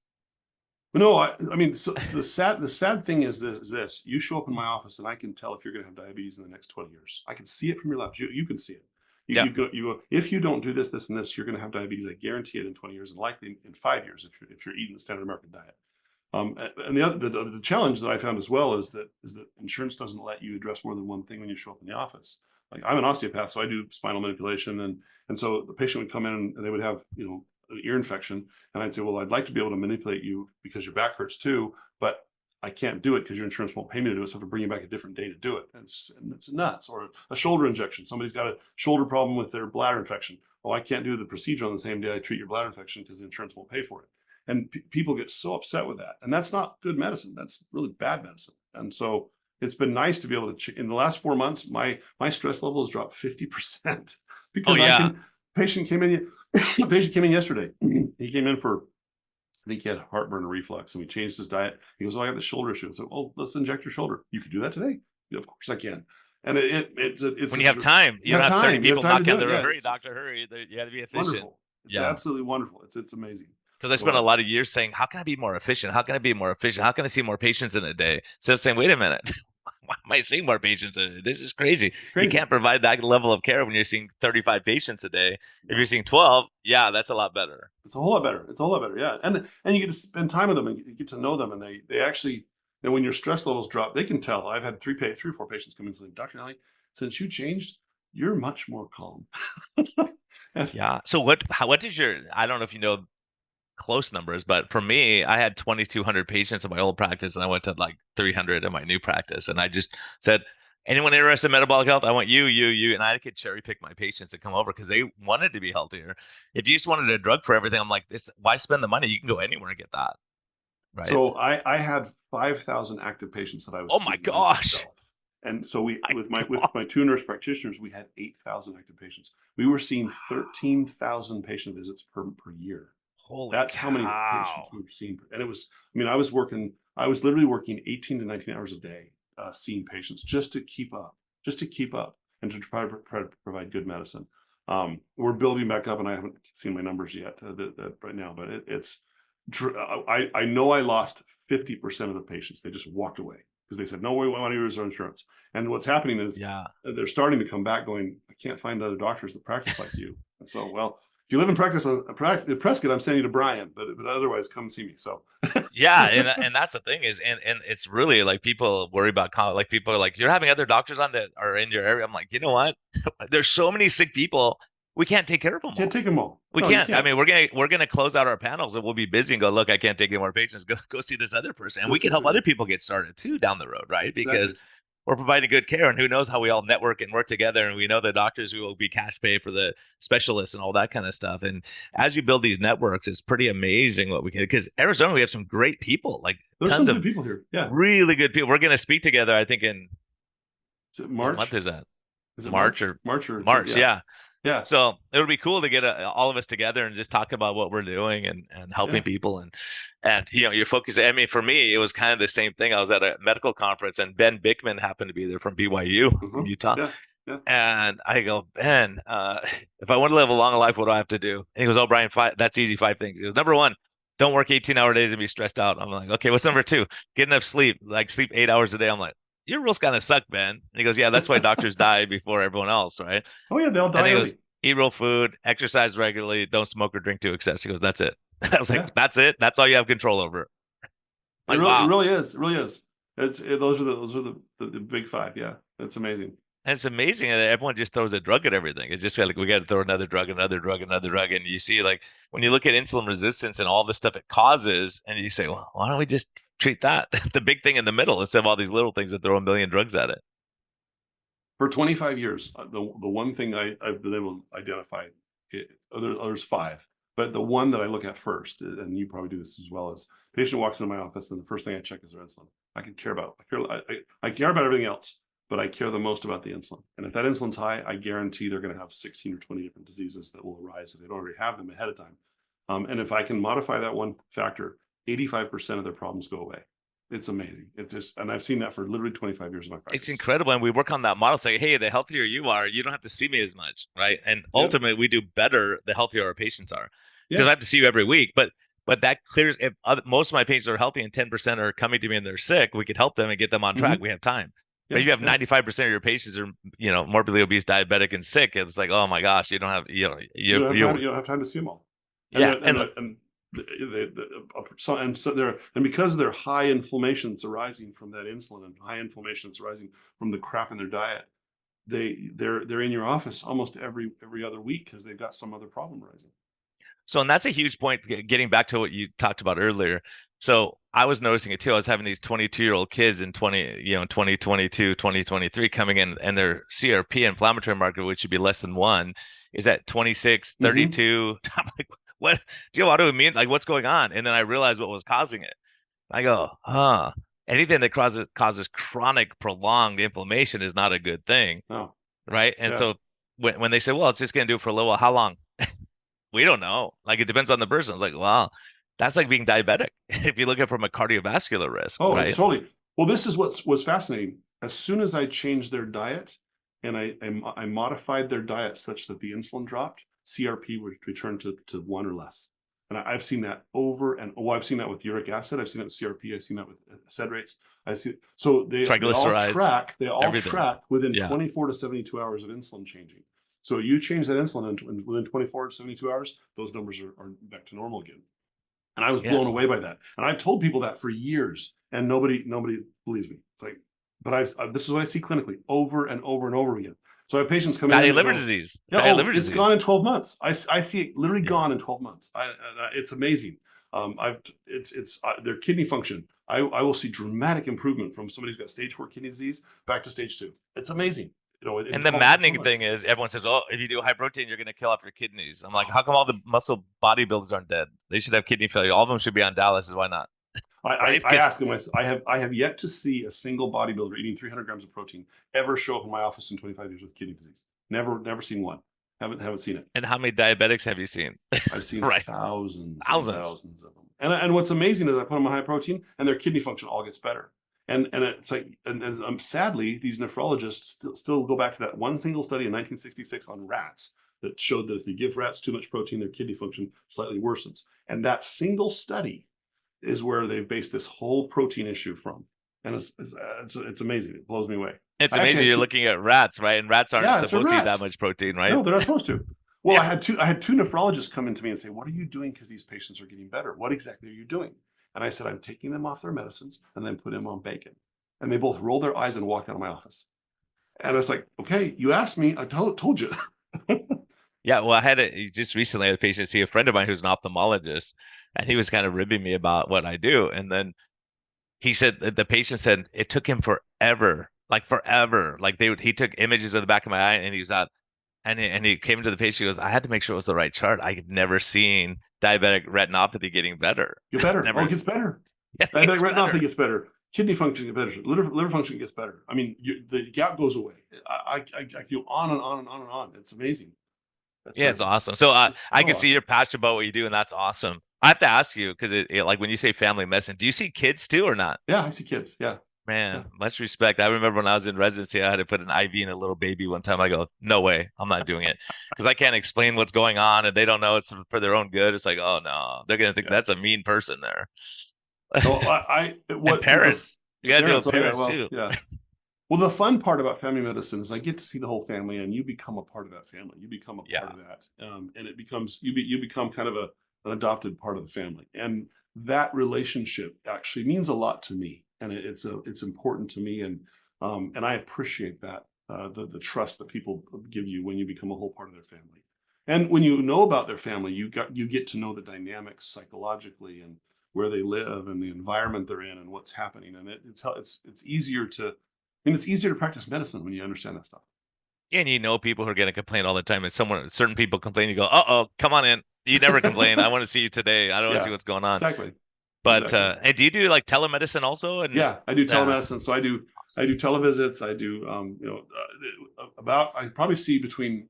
No, I mean, so the sad thing is this: you show up in my office, and I can tell if you're going to have diabetes in the next 20 years. I can see it from your labs. You can see it. You go, if you don't do this, this, and this, you're going to have diabetes. I guarantee it in 20 years, and likely in 5 years if you're eating the standard American diet. And the challenge that I found as well is that insurance doesn't let you address more than one thing when you show up in the office. Like, I'm an osteopath, so I do spinal manipulation, and so the patient would come in and they would have, an ear infection, and I'd say, well, I'd like to be able to manipulate you because your back hurts too, but I can't do it because your insurance won't pay me to do it. So I have to bring you back a different day to do it. And it's nuts. Or a shoulder injection. Somebody's got a shoulder problem with their bladder infection. Oh, I can't do the procedure on the same day I treat your bladder infection because the insurance won't pay for it. And people get so upset with that. And that's not good medicine. That's really bad medicine. And so it's been nice to be able to, in the last 4 months, my stress level has dropped 50% Oh because yeah. patient came in, patient came in yesterday. He came in for, I think he had heartburn and reflux, and we changed his diet. He goes, "Oh, I got the shoulder issue." So, "Oh, let's inject your shoulder." You could do that today? Yeah, of course I can. And When you have time, you you don't have have 30 time. You have people time to knocking do on it. the door. Yeah, Hurry, it's doctor, hurry. You got to be efficient. wonderful. It's Yeah. absolutely wonderful. It's amazing. Because I So spent a lot of years saying, how can I be more efficient? How can I be more efficient? How can I see more patients in a day? Instead of saying, wait a minute, why am I seeing more patients in a day? This is crazy. it's You crazy. can't provide that level of care when you're seeing 35 patients a day. If you're No, seeing 12, yeah, that's a lot better. it's a whole lot better. It's a whole lot better. Yeah, and you get to spend time with them and you get to know them, and they actually, when your stress levels drop, they can tell. I've had three or four patients come in and say, "Dr. Nally, since you changed, you're much more calm." And Yeah. So what did your, I don't know if you know close numbers, but for me, I had 2,200 patients in my old practice and I went to like 300 in my new practice. And I just said, anyone interested in metabolic health? I want you. And I could cherry pick my patients to come over because they wanted to be healthier. If you just wanted a drug for everything, I'm like, this, why spend the money? You can go anywhere and get that. Right. so I had 5,000 active patients that I was Oh my seeing gosh. myself. And so we, My with God. my two nurse practitioners, we had 8,000 active patients. We were seeing 13,000 patient visits per year. Holy That's how many patients cow. we were seeing. And it was, I was literally working 18 to 19 hours a day, seeing patients just to keep up, and to try to provide good medicine. We're building back up, and I haven't seen my numbers yet right now, but it's, I know I lost 50% of the patients. They just walked away because they said, "No, we want to use our insurance." And what's happening is Yeah. they're starting to come back going, "I can't find other doctors that practice like you." And so, well, if you live in Prescott, I'm sending you to Brian, but otherwise, come see me. So, Yeah, and that's the thing is, and it's really like people worry about like people are like, you're having other doctors on that are in your area. I'm like, you know what? There's so many sick people, we can't take care of them can't all. take them all. We No, you can't. I can't. mean, we're gonna close out our panels and we'll be busy and go, look, I can't take any more patients. Go see this other person, and we This can is help other people get started too down the road, right? exactly. Because we're providing good care, and who knows how we all network and work together, and we know the doctors who will be cash pay for the specialists and all that kind of stuff. And as you build these networks, it's pretty amazing what we can. Because Arizona, we have some great people, like There's tons some of good people here. Yeah. really good people. We're going to speak together, I think, in Is it what month March? is that? Is it March March? or March or March? yeah, Yeah. yeah, So it would be cool to get all of us together and just talk about what we're doing and helping yeah. people and you're focusing. I mean, for me, it was kind of the same thing. I was at a medical conference and Ben Bickman happened to be there from BYU from Utah, Yeah, yeah. and I go, Ben, if I want to live a long life, what do I have to do? And he goes, oh, Brian, that's easy. 5 things. He goes, number one, don't work 18-hour days and be stressed out. I'm like, okay, what's number two? Get enough sleep, like sleep 8 hours a day. I'm like, your rules kind of suck, Ben. And he goes, yeah, that's why doctors die before everyone else, right? Oh yeah, they'll And die he goes, early. eat real food, exercise regularly, don't smoke or drink to excess. He goes, that's it. I was like, Yeah, that's it. That's all you have control over. it Like, really, wow. it really is. Those are the big five. Yeah, that's amazing. And it's amazing that everyone just throws a drug at everything. It's just like we got to throw another drug, another drug. And you see, like, when you look at insulin resistance and all the stuff it causes, and you say, well, why don't we just treat that? The big thing in the middle instead of all these little things that throw a million drugs at it. For 25 years, the one thing I've been able to identify, there's five, but the one that I look at first, and you probably do this as well, is patient walks into my office and the first thing I check is their insulin. I care about everything else, but I care the most about the insulin. And if that insulin's high, I guarantee they're going to have 16 or 20 different diseases that will arise if they don't already have them ahead of time. And if I can modify that one factor, 85% of their problems go away. It's amazing. It just, and I've seen that for literally 25 years of my It's practice. incredible. And we work on that model saying, hey, the healthier you are, you don't have to see me as much. Right. And Yep. ultimately, we do better the healthier our patients are because Yeah. I have to see you every week. But that clears if most of my patients are healthy and 10% are coming to me and they're sick, we could help them and get them on track. Mm-hmm. We have time. But if Yeah. you have Yeah. 95% of your patients are, morbidly obese, diabetic, and sick, it's like, oh my gosh, you don't have, You don't have time. you You don't have time to see them all. And yeah. the, and And the, and And because of their high inflammation that's arising from that insulin and high inflammation that's arising from the crap in their diet, they're in your office almost every other week because they've got some other problem rising. So, and that's a huge point, getting back to what you talked about earlier. So I was noticing it too. I was having these 22-year-old kids in 2022, 2023 coming in, and their CRP inflammatory marker, which should be less than one, is at 26, Mm-hmm. 32. I'm like, what? Do you know autoimmune? Like, what's going on? And then I realized what was causing it. I go, huh. Anything that causes chronic, prolonged inflammation is not a good thing, Oh, right? And yeah. so when they say, well, it's just going to do it for a little while, how long? We don't know. Like, it depends on the person. It's like, wow, that's like being diabetic if you look at it from a cardiovascular risk, Oh, it's right? totally. Well, this is what's fascinating. As soon as I changed their diet and I modified their diet such that the insulin dropped, CRP would return to one or less. And I've seen that over and I've seen that with uric acid. I've seen that with CRP. I've seen that with sed rates. I see. So they all Triglycerides, track. They all everything. track within Yeah. 24 to 72 hours of insulin changing. So you change that insulin and within 24 to 72 hours, those numbers are back to normal again. And I was Yeah. blown away by that. And I've told people that for years, and nobody believes me. It's like, but this is what I see clinically over and over and over again. So I have patients come in Fatty and liver go, disease. yeah, Fatty oh, liver it's gone disease. in 12 months. I see it literally Yeah. gone in 12 months. It's amazing. It's their kidney function. I will see dramatic improvement from somebody who's got stage 4 kidney disease back to stage 2. It's amazing. In And the 12 maddening thing months. is, everyone says, "Oh, if you do high protein, you're going to kill off your kidneys." I'm like, how come all the muscle bodybuilders aren't dead? They should have kidney failure. All of them should be on dialysis. Why not? Right? I Because ask them. I have yet to see a single bodybuilder eating 300 grams of protein ever show up in my office in 25 years with kidney disease. Never seen one. Haven't seen it. and how many diabetics have you seen? I've seen Right, thousands and thousands. thousands of them. And what's amazing is I put them on high protein and their kidney function all gets better. And it's like sadly these nephrologists still go back to that one single study in 1966 on rats that showed that if you give rats too much protein, their kidney function slightly worsens. And that single study is where they've based this whole protein issue from. And it's amazing. It blows me away. It's I actually amazing had you're two. looking at rats, right? And rats aren't Yeah, it's for supposed to eat that rats. much protein, right? No, they're not supposed to. Well, Yeah. I had two nephrologists come into me and say, "What are you doing? Because these patients are getting better. What exactly are you doing?" And I said, "I'm taking them off their medicines and then put them on bacon." And they both rolled their eyes and walked out of my office. And I was like, "Okay, you asked me. I told you." Yeah, well, just recently I had a patient see a friend of mine who's an ophthalmologist, and he was kind of ribbing me about what I do. And then he said that the patient said it took him forever, like forever. Like he took images of the back of my eye, and he was out, and he came to the patient. He goes, I had to make sure it was the right chart. I had never seen diabetic retinopathy getting better. Get better. Oh, Never. it gets better. Yeah, it Diabetic gets retinopathy better. gets better. Kidney function gets better. Liver function gets better. I mean, the gap goes away. I go on and on and on and on. It's amazing. That's Yeah, like it's awesome. So it's I so can see you're awesome. passionate about what you do, and that's awesome. I have to ask you because like when you say family medicine, do you see kids too or not? Yeah, I see kids. Yeah, yeah. Man, much respect. I remember when I was in residency, I had to put an IV in a little baby one time. I go, no way, I'm not doing it because I can't explain what's going on, and they don't know it's for their own good. It's like, oh no, they're gonna think Yeah. that's a mean person there. No, And what parents, you the gotta deal parents. with Oh yeah, parents well, too. yeah. Well, the fun part about family medicine is I get to see the whole family, and you become a part of that family. You become a part Yeah. of that, and it becomes you become kind of an adopted part of the family, and that relationship actually means a lot to me, and it's important to me, and I appreciate that the trust that people give you when you become a whole part of their family, and when you know about their family, you get to know the dynamics psychologically and where they live and the environment they're in and what's happening, and it's easier to it's easier to practice medicine when you understand that stuff. And you know people who are gonna complain all the time, and certain people complain, you go, uh-oh, come on in. You never complain. I want to see you today. I don't want to see Yeah, what's going on. exactly, But exactly. and do you do like telemedicine also? And Yeah, I do uh, telemedicine. So I do televisits. I do about I probably see between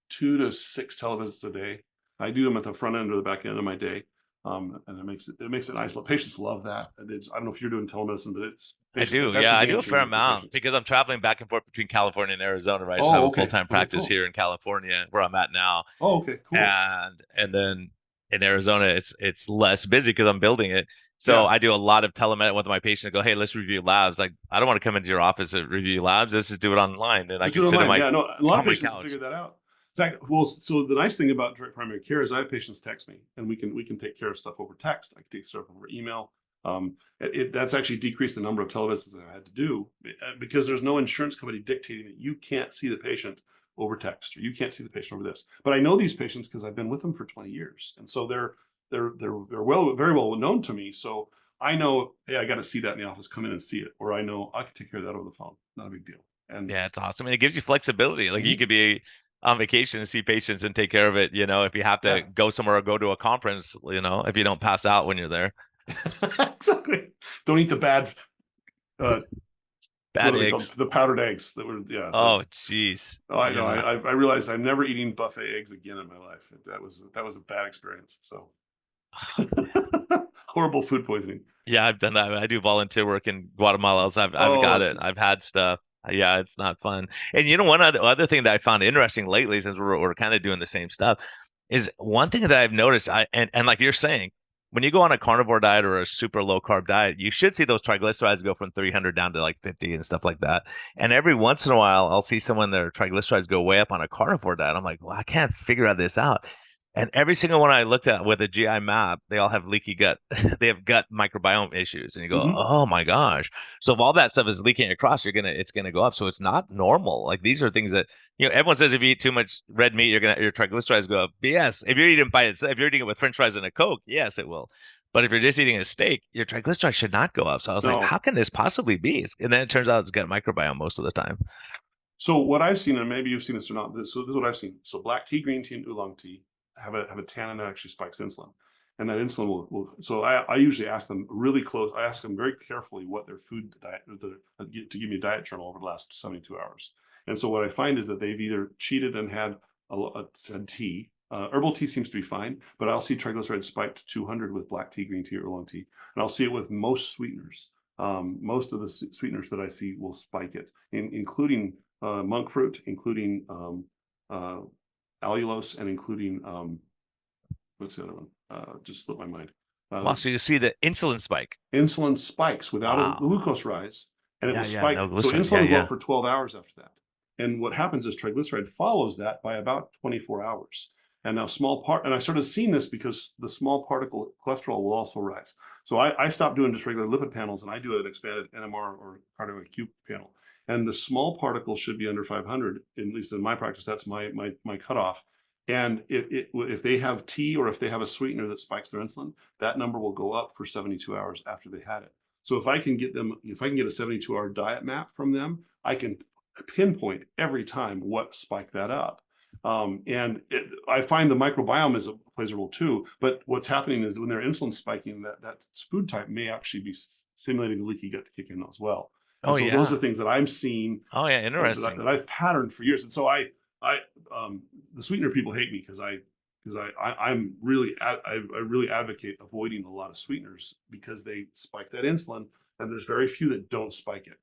2 to 6 televisits a day. I do them at the front end or the back end of my day, and it makes it nice. Patients love that. I don't know if you're doing telemedicine, but it's I basically do. that's a Yeah, I do game a fair changer for amount patients. because I'm traveling back and forth between California and Arizona, right? So I have Oh, a okay, full-time okay, practice cool. here in California where I'm at now. Oh, okay, cool. And then in Arizona it's less busy because I'm building it. So Yeah, I do a lot of telemed with my patients. Go, hey, let's review labs. Like, I don't want to come into your office and review labs. Let's just do it online, and I just can do it sit in online. my Yeah, no, a lot of on my patients have couch. figured that out. fact, well, so the nice thing about direct primary care is I have patients text me, and we can take care of stuff over text. I can take stuff over email. That's actually decreased the number of televisits that I had to do because there's no insurance company dictating that you can't see the patient over text or you can't see the patient over this. But I know these patients because I've been with them for 20 years, and so they're very well known to me. So I know, hey, I got to see that in the office. Come in and see it, or I know I can take care of that over the phone. Not a big deal. And Yeah, it's awesome. And it gives you flexibility. Like you mhm, could be on vacation and see patients and take care of it, if you have to yeah, go somewhere or go to a conference, if you don't pass out when you're there. exactly. Don't eat the bad. Uh, what Bad are they called? eggs. The powdered eggs that were, yeah. Oh, jeez. Oh, I know. Yeah. I realized I'm never eating buffet eggs again in my life. That was a bad experience. So horrible food poisoning. Yeah, I've done that. I do volunteer work in Guatemala, so I've Oh, got it. I've had stuff. Yeah, it's not fun. And one other thing that I found interesting lately, since we're kind of doing the same stuff, is one thing that I've noticed. And like you're saying, when you go on a carnivore diet or a super low carb diet, you should see those triglycerides go from 300 down to like 50 and stuff like that. And every once in a while, I'll see someone their triglycerides go way up on a carnivore diet. I'm like, well, I can't figure out this out. And every single one I looked at with a GI map, they all have leaky gut. They have gut microbiome issues. And you go, hmm. oh my gosh. So if all that stuff is leaking across, it's gonna go up. So it's not normal. Like these are things that, everyone says if you eat too much red meat, your triglycerides go up. But yes, if you're eating by itself, if you're eating it with French fries and a Coke, yes, it will. But if you're just eating a steak, your triglycerides should not go up. So I was like, No. how can this possibly be? And then it turns out it's gut microbiome most of the time. So what I've seen, and maybe you've seen this or not, so this is what I've seen. So black tea, green tea, and oolong tea have a tannin that actually spikes insulin, and that insulin will. So I usually ask them really close. I ask them very carefully what their food diet to give me a diet journal over the last 72 hours. And so what I find is that they've either cheated and had said tea. Herbal tea seems to be fine, but I'll see triglycerides spiked to 200 with black tea, green tea, or oolong tea, and I'll see it with most sweeteners. Most of the sweeteners that I see will spike it, including monk fruit, including uh, allulose, and including what's the other one? Just slipped my mind. Wow, Uh, so you see the insulin spike. Insulin spikes without a Wow. glucose rise, and it will Yeah, spike. no So glycerin. insulin Yeah, will go yeah. up for 12 hours after that. And what happens is triglyceride follows that by about 24 hours. And now and I started seeing this because the small particle cholesterol will also rise. So I stopped doing just regular lipid panels and I do an expanded NMR or cardiac Q panel. And the small particle should be under 500, at least in my practice. That's my cutoff. And if they have tea or if they have a sweetener that spikes their insulin, that number will go up for 72 hours after they had it. So if I can get a 72-hour diet map from them, I can pinpoint every time what spiked that up. I find the microbiome plays a role too. But what's happening is when they're insulin spiking, that food type may actually be stimulating the leaky gut to kick in as well. And Oh so those are yeah. things that I'm seeing Oh yeah, that interesting. I've patterned for years. And so I the sweetener people hate me I'm really I really advocate avoiding a lot of sweeteners because they spike that insulin, and there's very few that don't spike it.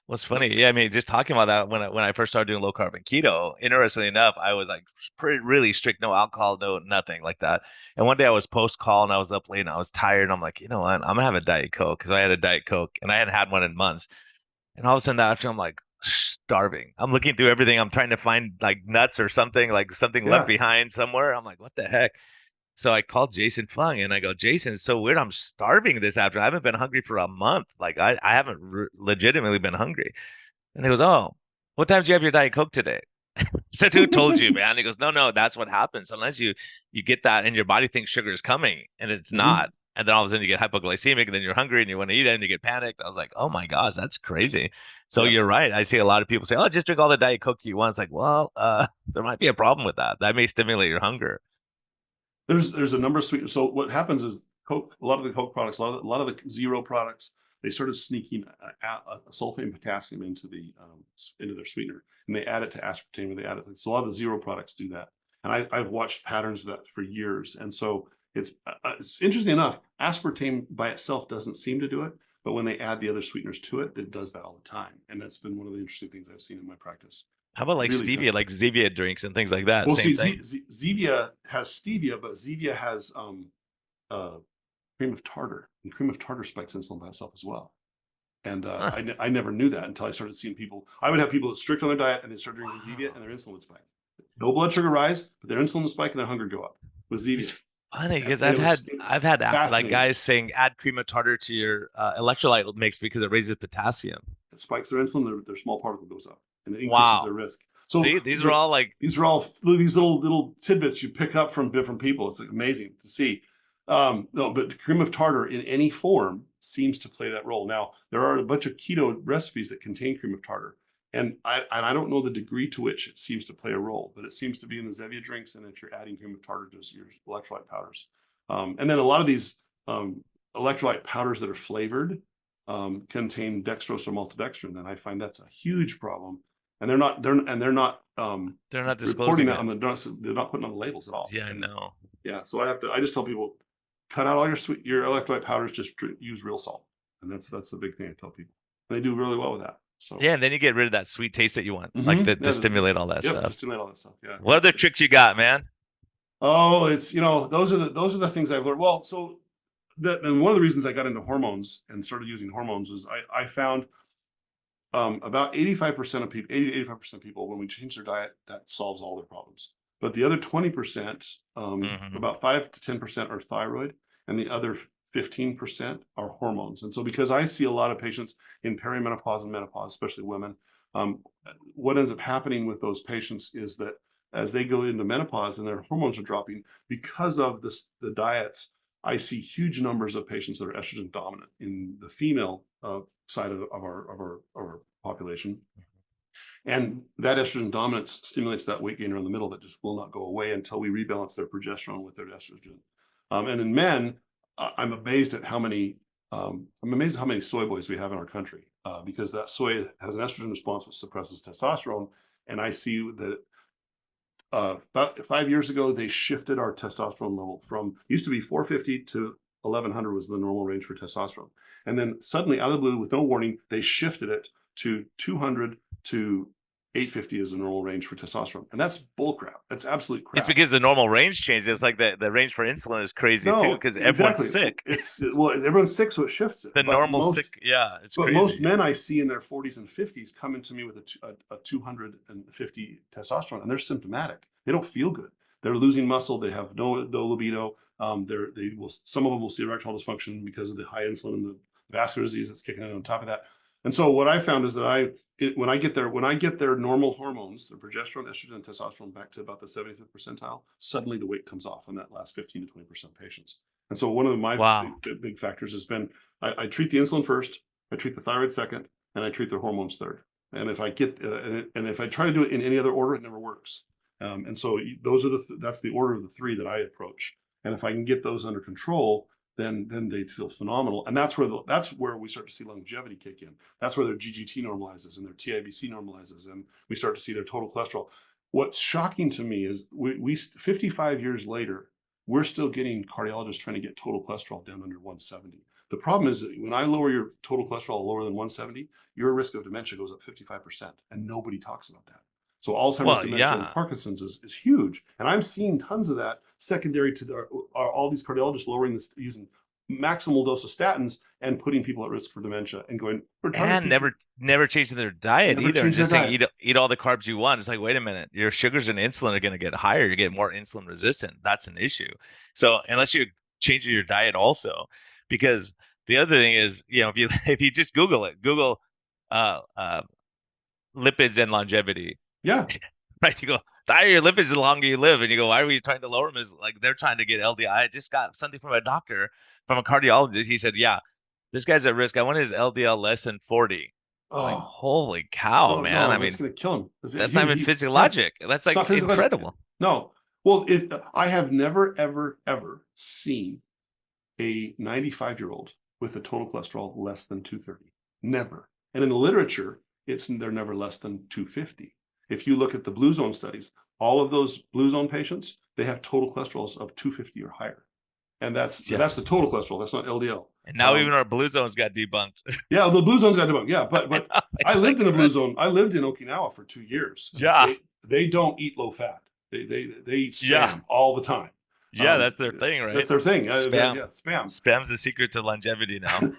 What's funny, yeah, I mean, just talking about that when I first started doing low carb and keto, interestingly enough, I was like pretty really strict, no alcohol, no nothing like that. And one day I was post call and I was up late and I was tired and I'm like, you know what, I'm gonna have a Diet Coke because I had a Diet Coke and I hadn't had one in months. And all of a sudden that afternoon, I'm like starving. I'm looking through everything. I'm trying to find like nuts or something, like something left Yeah. behind somewhere. I'm like, what the heck? So I called Jason Fung and I go, Jason, it's so weird. I'm starving this afternoon. I haven't been hungry for a month. Like I haven't legitimately been hungry. And he goes, oh, what time did you have your Diet Coke today? I said, who told you, man? He goes, no, no, that's what happens. Unless you get that and your body thinks sugar is coming and it's Mhm. not. And then all of a sudden you get hypoglycemic and then you're hungry and you want to eat it and you get panicked. I was like, oh my gosh, that's crazy. So Yeah. you're right. I see a lot of people say, oh, just drink all the Diet Coke you want. It's like, well, there might be a problem with that. That may stimulate your hunger. There's a number of sweet. So what happens is Coke, a lot of the Coke products, a lot of the zero products, they started sneaking sulfate and potassium into their sweetener, and they add it to aspartame, and they add it. So a lot of the zero products do that, and I've watched patterns of that for years. And so it's interesting enough, aspartame by itself doesn't seem to do it, but when they add the other sweeteners to it, it does that all the time, and that's been one of the interesting things I've seen in my practice. How about like Really stevia, fascinating. like Zevia drinks and things like that? Well, Same see, thing. Zevia has stevia, but Zevia has uh, cream of tartar, and cream of tartar spikes insulin by itself as well. And Huh. I never knew that until I started seeing people. I would have people strict on their diet, and they start drinking Zevia, and Wow. their insulin would spike. No blood sugar rise, but their insulin will spike and their hunger go up with Zevia. It's funny because And I've had like fascinating. guys saying add cream of tartar to your electrolyte mix because it raises potassium. It spikes their insulin, their small particle goes up, and it increases their Wow. risk. So See, these are all like these are all these little tidbits you pick up from different people. It's amazing to see. No, but cream of tartar in any form seems to play that role. Now, there are a bunch of keto recipes that contain cream of tartar, and I don't know the degree to which it seems to play a role, but it seems to be in the Zevia drinks, and if you're adding cream of tartar to your electrolyte powders. And then a lot of these electrolyte powders that are flavored contain dextrose or maltodextrin, and I find that's a huge problem. And they're not they're not reporting disclosing that it. on they're not putting on the labels at all. Yeah, I And know. yeah, so I just tell people, cut out all your electrolyte powders, just use real salt, and that's the big thing I tell people. And they do really well with that. So Yeah, and then you get rid of that sweet taste that you want, like yeah, to stimulate all that yep, stuff. just stimulate all that stuff. Yeah. What other tricks you got, man? Oh, it's those are the things I've learned. Well, so that, and one of the reasons I got into hormones and started using hormones is I found about 85% of people, 80 to 85% of people, when we change their diet, that solves all their problems. But the other 20%, about 5 to 10% are thyroid, and the other 15% are hormones. And so, because I see a lot of patients in perimenopause and menopause, especially women, what ends up happening with those patients is that as they go into menopause and their hormones are dropping because of the diets, I see huge numbers of patients that are estrogen dominant in the female side of our population. And that estrogen dominance stimulates that weight gainer in the middle that just will not go away until we rebalance their progesterone with their estrogen. And in men, I'm amazed at how many soy boys we have in our country, because that soy has an estrogen response which suppresses testosterone. And I see that about 5 years ago, they shifted our testosterone level from, used to be 450 to 1100 was the normal range for testosterone. And then suddenly, out of the blue, with no warning, they shifted it to 200 to 850 is the normal range for testosterone. And that's bullcrap. That's absolute It's crap. because the normal range changed. It's like the range for insulin is crazy too, No, because everyone's exactly. sick. Well, everyone's sick, so it shifts it. The normal sick, yeah, it's But most crazy. men I see in their 40s and 50s come into me with a 250 testosterone, and they're symptomatic. They don't feel good. They're losing muscle. They have no libido. Some of them will see erectile dysfunction because of the high insulin and the vascular disease that's kicking in on top of that. And so what I found is that when I get their normal hormones, their progesterone, estrogen, and testosterone back to about the 75th percentile, suddenly the weight comes off in that last 15 to 20% patients. And so one of my Wow. big factors has been I treat the insulin first, I treat the thyroid second, and I treat their hormones third. And if I try to do it in any other order, it never works. And so that's the order of the three that I approach. And if I can get those under control, then they feel phenomenal. And that's where we start to see longevity kick in. That's where their GGT normalizes and their TIBC normalizes, and we start to see their total cholesterol. What's shocking to me is we 55 years later, we're still getting cardiologists trying to get total cholesterol down under 170. The problem is that when I lower your total cholesterol lower than 170, your risk of dementia goes up 55%, and nobody talks about that. So Alzheimer's, Well, dementia, and yeah. Parkinson's is huge, and I'm seeing tons of that secondary to all these cardiologists lowering this using maximal dose of statins and putting people at risk for dementia and going, we're trying to And keep never changing their diet never either, and change their just saying diet. eat all the carbs you want. It's like, wait a minute, your sugars and insulin are going to get higher. You get more insulin resistant. That's an issue. So unless you change your diet also, because the other thing is, if you if you just Google uh, uh, lipids and longevity, Yeah. right? You go, the higher your lipids, the longer you live, and you go, why are we trying to lower them? Is like they're trying to get LDI. I just got something from a doctor, from a cardiologist. He said, yeah, this guy's at risk. I want his LDL less than 40. I'm like, Oh, holy cow, no, man. I no, it's mean, going to kill him. that's not even Yeah, physiologic. That's it's not like physiological. incredible. No. Well, I have never, ever, ever seen a 95-year-old with a total cholesterol less than 230. Never. And in the literature, they're never less than 250. If you look at the blue zone studies, all of those blue zone patients, they have total cholesterols of 250 or higher. And that's Yeah. the total cholesterol. That's not LDL. And now even our blue zones got debunked. Yeah, the blue zone's got debunked. Yeah, but I It's lived like, in a blue zone. I lived in Okinawa for 2 years. yeah, They don't eat low fat. They eat yeah, spam all the time. yeah, that's their thing, That's right? their thing. Spam. Yeah, spam. Spam's the secret to longevity now. It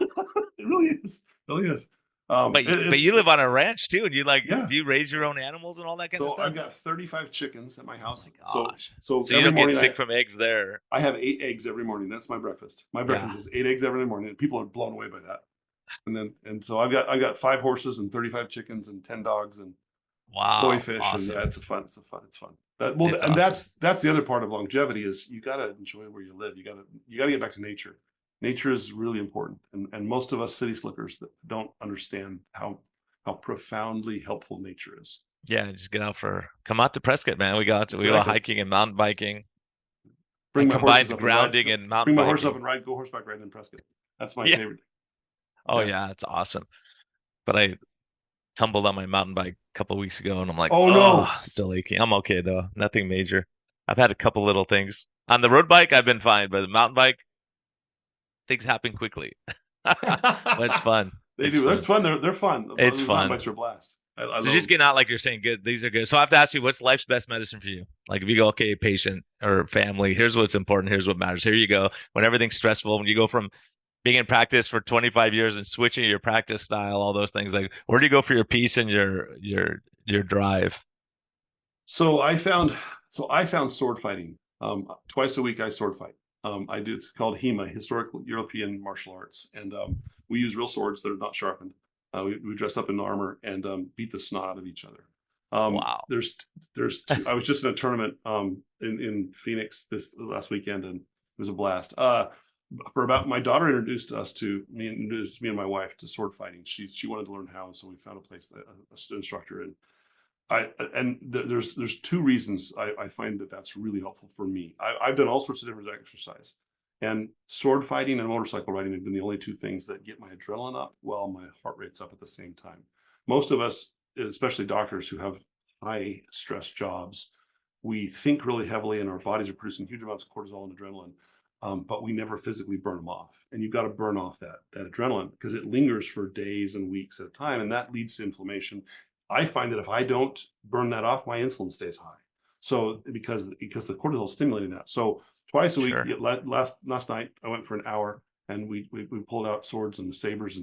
really is. It really is. But It's you live on a ranch too, and you like yeah. do you raise your own animals and all that kind of So I've stuff? got 35 chickens at my Oh my house. gosh. So So you every don't get morning sick from eggs there. I have 8 eggs every morning. That's my breakfast. My Yeah. breakfast is 8 eggs every morning. And people are blown away by that. And so I've got 5 horses and 35 chickens and 10 dogs and koi Wow. fish. And yeah, Awesome. it's fun. Well, It's and awesome. that's the other part of longevity is you got to enjoy where you live. You got to get back to nature. Nature is really important. And most of us city slickers that don't understand how profoundly helpful nature is. Yeah, just come out to Prescott, man. We go Exactly. hiking and mountain biking. I Bring my horses combined up and ride. grounding and mountain Bring my horses up biking. and ride. Go horseback riding in Prescott. That's my Yeah. favorite. Oh Yeah. yeah, it's awesome. But I tumbled on my mountain bike a couple of weeks ago and I'm like, Oh no. oh, still aching. I'm okay though. Nothing major. I've had a couple little things. On the road bike, I've been fine, but the mountain bike, things happen quickly. But it's fun. They It's do. That's fun. fun. They're fun. It's Those mountain fun. bikes are a blast. I So love just them. getting out, like you're saying, good. These are good. So I have to ask you, what's life's best medicine for you? Like if you go, okay, patient or family, here's what's important. Here's what matters. Here you go. When everything's stressful, when you go from being in practice for 25 years and switching your practice style, all those things, like where do you go for your peace and your drive? So I found sword fighting. Twice a week I sword fight. I do. It's called HEMA, Historical European Martial Arts, and we use real swords that are not sharpened. We dress up in armor and beat the snot out of each other. Wow. There's two. I was just in a tournament in Phoenix this last weekend, and it was a blast. For about my daughter introduced me and my wife to sword fighting. She wanted to learn how, so we found a place that an instructor, and there's two reasons I find that that's really helpful for me. I've done all sorts of different exercise, and sword fighting and motorcycle riding have been the only two things that get my adrenaline up while my heart rate's up at the same time. Most of us, especially doctors who have high stress jobs, we think really heavily and our bodies are producing huge amounts of cortisol and adrenaline, but we never physically burn them off. And you've got to burn off that adrenaline because it lingers for days and weeks at a time, and that leads to inflammation. I find that if I don't burn that off, my insulin stays high. So because the cortisol is stimulating that. So twice a week, Sure. last night I went for an hour and we pulled out swords and sabers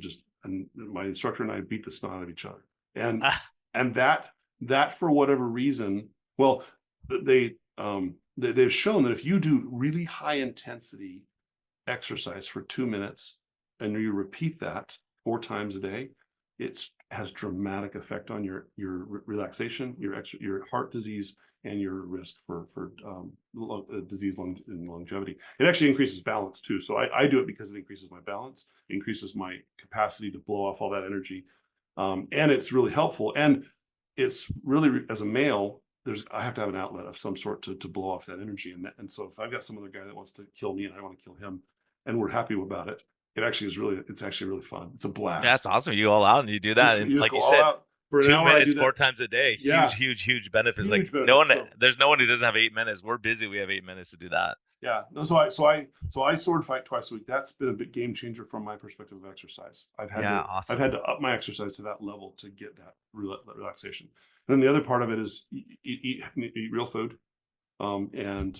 and my instructor and I beat the snot out of each other. And Ah, and that for whatever reason, well, they've shown that if you do really high intensity exercise for 2 minutes and you repeat that 4 times a day, it has dramatic effect on your relaxation, your heart disease, and your risk for disease and longevity. It actually increases balance too. So I do it because it increases my balance, increases my capacity to blow off all that energy, and it's really helpful. And it's really, as a male, I have to have an outlet of some sort to blow off that energy. And so if I've got some other guy that wants to kill me and I want to kill him, and we're happy about it, it's actually really fun. It's a that's blast. awesome. You go all out and you do that. And You just like go you all said, out for an two hour. I do minutes, that. 4 times a day. Huge, Yeah, huge, huge benefits. Like huge benefit. So there's no one who doesn't have 8 minutes. We're busy. We have 8 minutes to do that. yeah, no, so I sword fight twice a week. That's been a big game changer from my perspective of exercise. Yeah, I've awesome. had to up my exercise to that level to get that relaxation. And then the other part of it is eat real food, and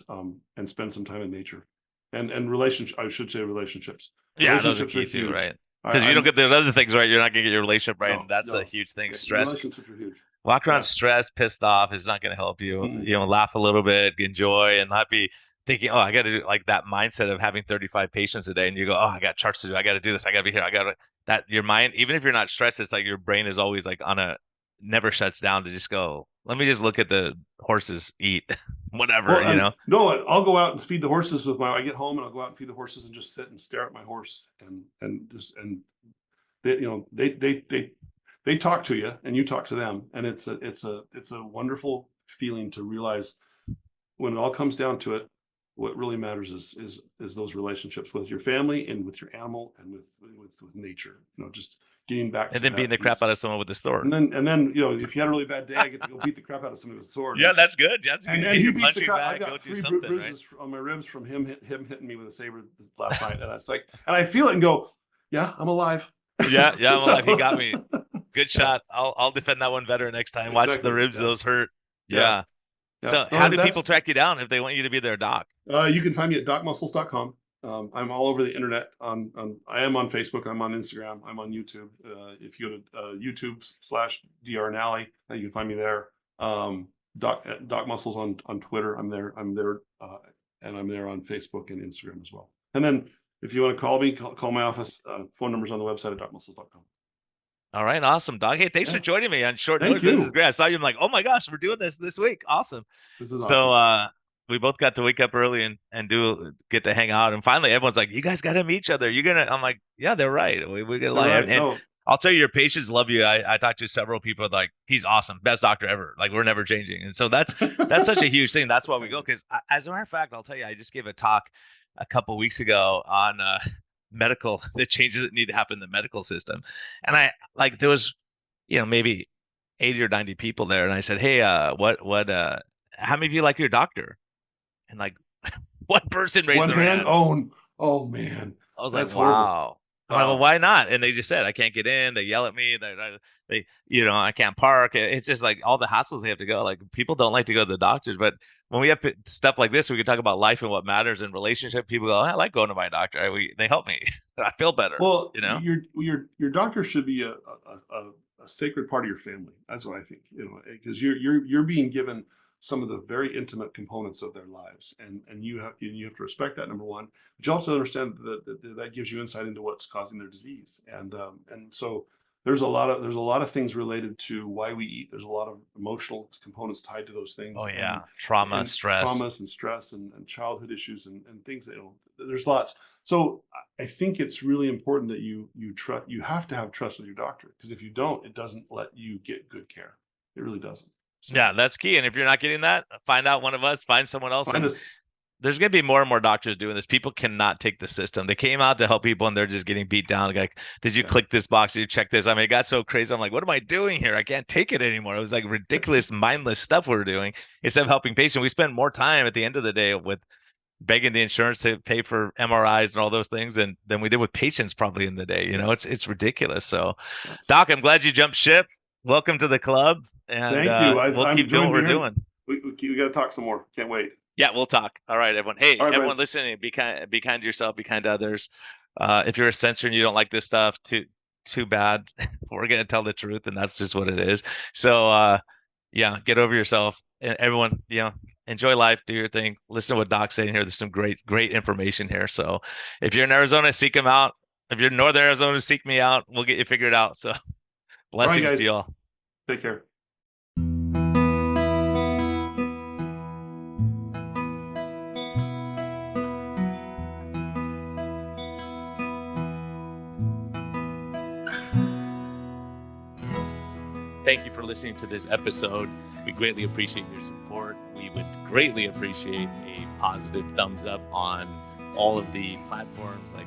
spend some time in nature, and relationship. I should say relationships. Yeah, those are Relationships are key too, huge. right? Because if you don't I'm get those other things right, you're not gonna get your relationship right, and no, that's a no. huge thing. Stress, Relationships are huge. walk around Yeah. stressed, pissed off is not gonna help you. Mm-mm. You know, laugh a little bit, enjoy, and not be thinking, oh, I got to do like that mindset of having 35 patients a day, and you go, oh, I got charts to do, I got to do this, I got to be here, I got to that. Your mind, even if you're not stressed, it's like your brain is always like on a never shuts down to just go. Let me just look at the horses eat, whatever, Well, you and know. no, I'll go out and feed the horses with my. I get home and I'll go out and feed the horses and just sit and stare at my horse and they they talk to you and you talk to them, and it's a wonderful feeling to realize when it all comes down to it, what really matters is those relationships with your family and with your animal and with nature. Just getting back And to then beating that the crap peace. out of someone with the sword. And then if you had a really bad day, I get to go beat the crap out of somebody with a sword. Yeah, that's good. That's good. And he You're beats the punching crap. I back. Go got do three something, right? bruises on my ribs from him hitting me with a saber last night, and it's like, and I feel it and go, yeah, I'm alive. Yeah, yeah. Well, he So, got me. Good yeah, shot. I'll defend that one better next time. Watch the exactly. ribs; Yeah, those hurt. yeah, Yeah. yeah. So, how No, do that's people track you down if they want you to be their doc? you can find me at docmuscles.com. I'm all over the internet. I am on Facebook. I'm on Instagram. I'm on YouTube. If you go to YouTube/Dr. Nally, you can find me there. Doc Muscles on Twitter. I'm there. And I'm there on Facebook and Instagram as well. And then if you want to call me, call my office. Phone number's on the website at docmuscles.com. All right, awesome, Doc. Hey, thanks for joining me on short Thank notice. This is you. great. I saw you. I'm like, oh my gosh, we're doing this week. Awesome. This is So awesome. we both got to wake up early and get to hang out. And finally, everyone's like, you guys got to meet each other. You're gonna. I'm like, yeah, they're right. We get They're lie. right. And No. I'll tell you, your patients love you. I talked to several people like, he's awesome, best doctor ever. Like, we're never changing. And so that's such a huge thing. That's why we go. Because as a matter of fact, I'll tell you, I just gave a talk a couple weeks ago on the changes that need to happen in the medical system. And there was, maybe 80 or 90 people there. And I said, hey, how many of you like your doctor? And like one person raised One their hand. hand. Oh man. I was That's like, wow. horrible. I'm like, well, why not? And they just said, I can't get in. They yell at me. They I can't park. It's just like all the hassles they have to go. Like, people don't like to go to the doctors, but when we have stuff like this, we can talk about life and what matters in relationship. People go, I like going to my doctor. They help me. I feel better. Well, your doctor should be a sacred part of your family. That's what I think. Because you're being given some of the very intimate components of their lives, and you have to respect that, number one. But you also understand that gives you insight into what's causing their disease, and so there's a lot of things related to why we eat. There's a lot of emotional components tied to those things. Oh yeah, trauma, stress, traumas and stress and childhood issues and things that there's lots. So I think it's really important that you have to have trust with your doctor, because if you don't, it doesn't let you get good care. It really doesn't. So, yeah, that's key. And if you're not getting that, find out one of us, find someone else. find us. There's going to be more and more doctors doing this. People cannot take the system. They came out to help people and they're just getting beat down. Like, did you click this box? Did you check this? I mean, it got so crazy. I'm like, what am I doing here? I can't take it anymore. It was like ridiculous, mindless stuff we were doing instead of helping patients. We spend more time at the end of the day with begging the insurance to pay for MRIs and all those things than we did with patients probably in the day. It's ridiculous. So, Doc, I'm glad you jumped ship. Welcome to the club. And thank you. We'll keep doing what we're doing. We got to talk some more. Can't wait. Yeah, we'll talk. All right, everyone. Hey, right, everyone listening, be kind to yourself, be kind to others. If you're a censor and you don't like this stuff, too bad. We're going to tell the truth, and that's just what it is. So, yeah, get over yourself. And everyone, enjoy life, do your thing. Listen to what Doc's saying here. There's some great information here. So if you're in Arizona, seek him out. If you're in Northern Arizona, seek me out. We'll get you figured out. So blessings to y'all. Take care. Thank you for listening to this episode. We greatly appreciate your support. We would greatly appreciate a positive thumbs up on all of the platforms like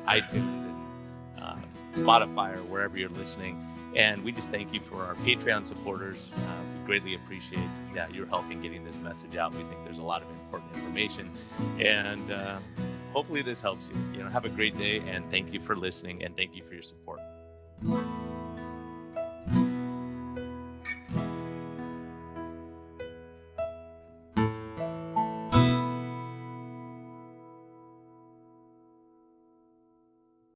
iTunes and Spotify or wherever you're listening. And we just thank you for our Patreon supporters. We greatly appreciate your help in getting this message out. We think there's a lot of important information. And hopefully this helps you. Have a great day, and thank you for listening, and thank you for your support.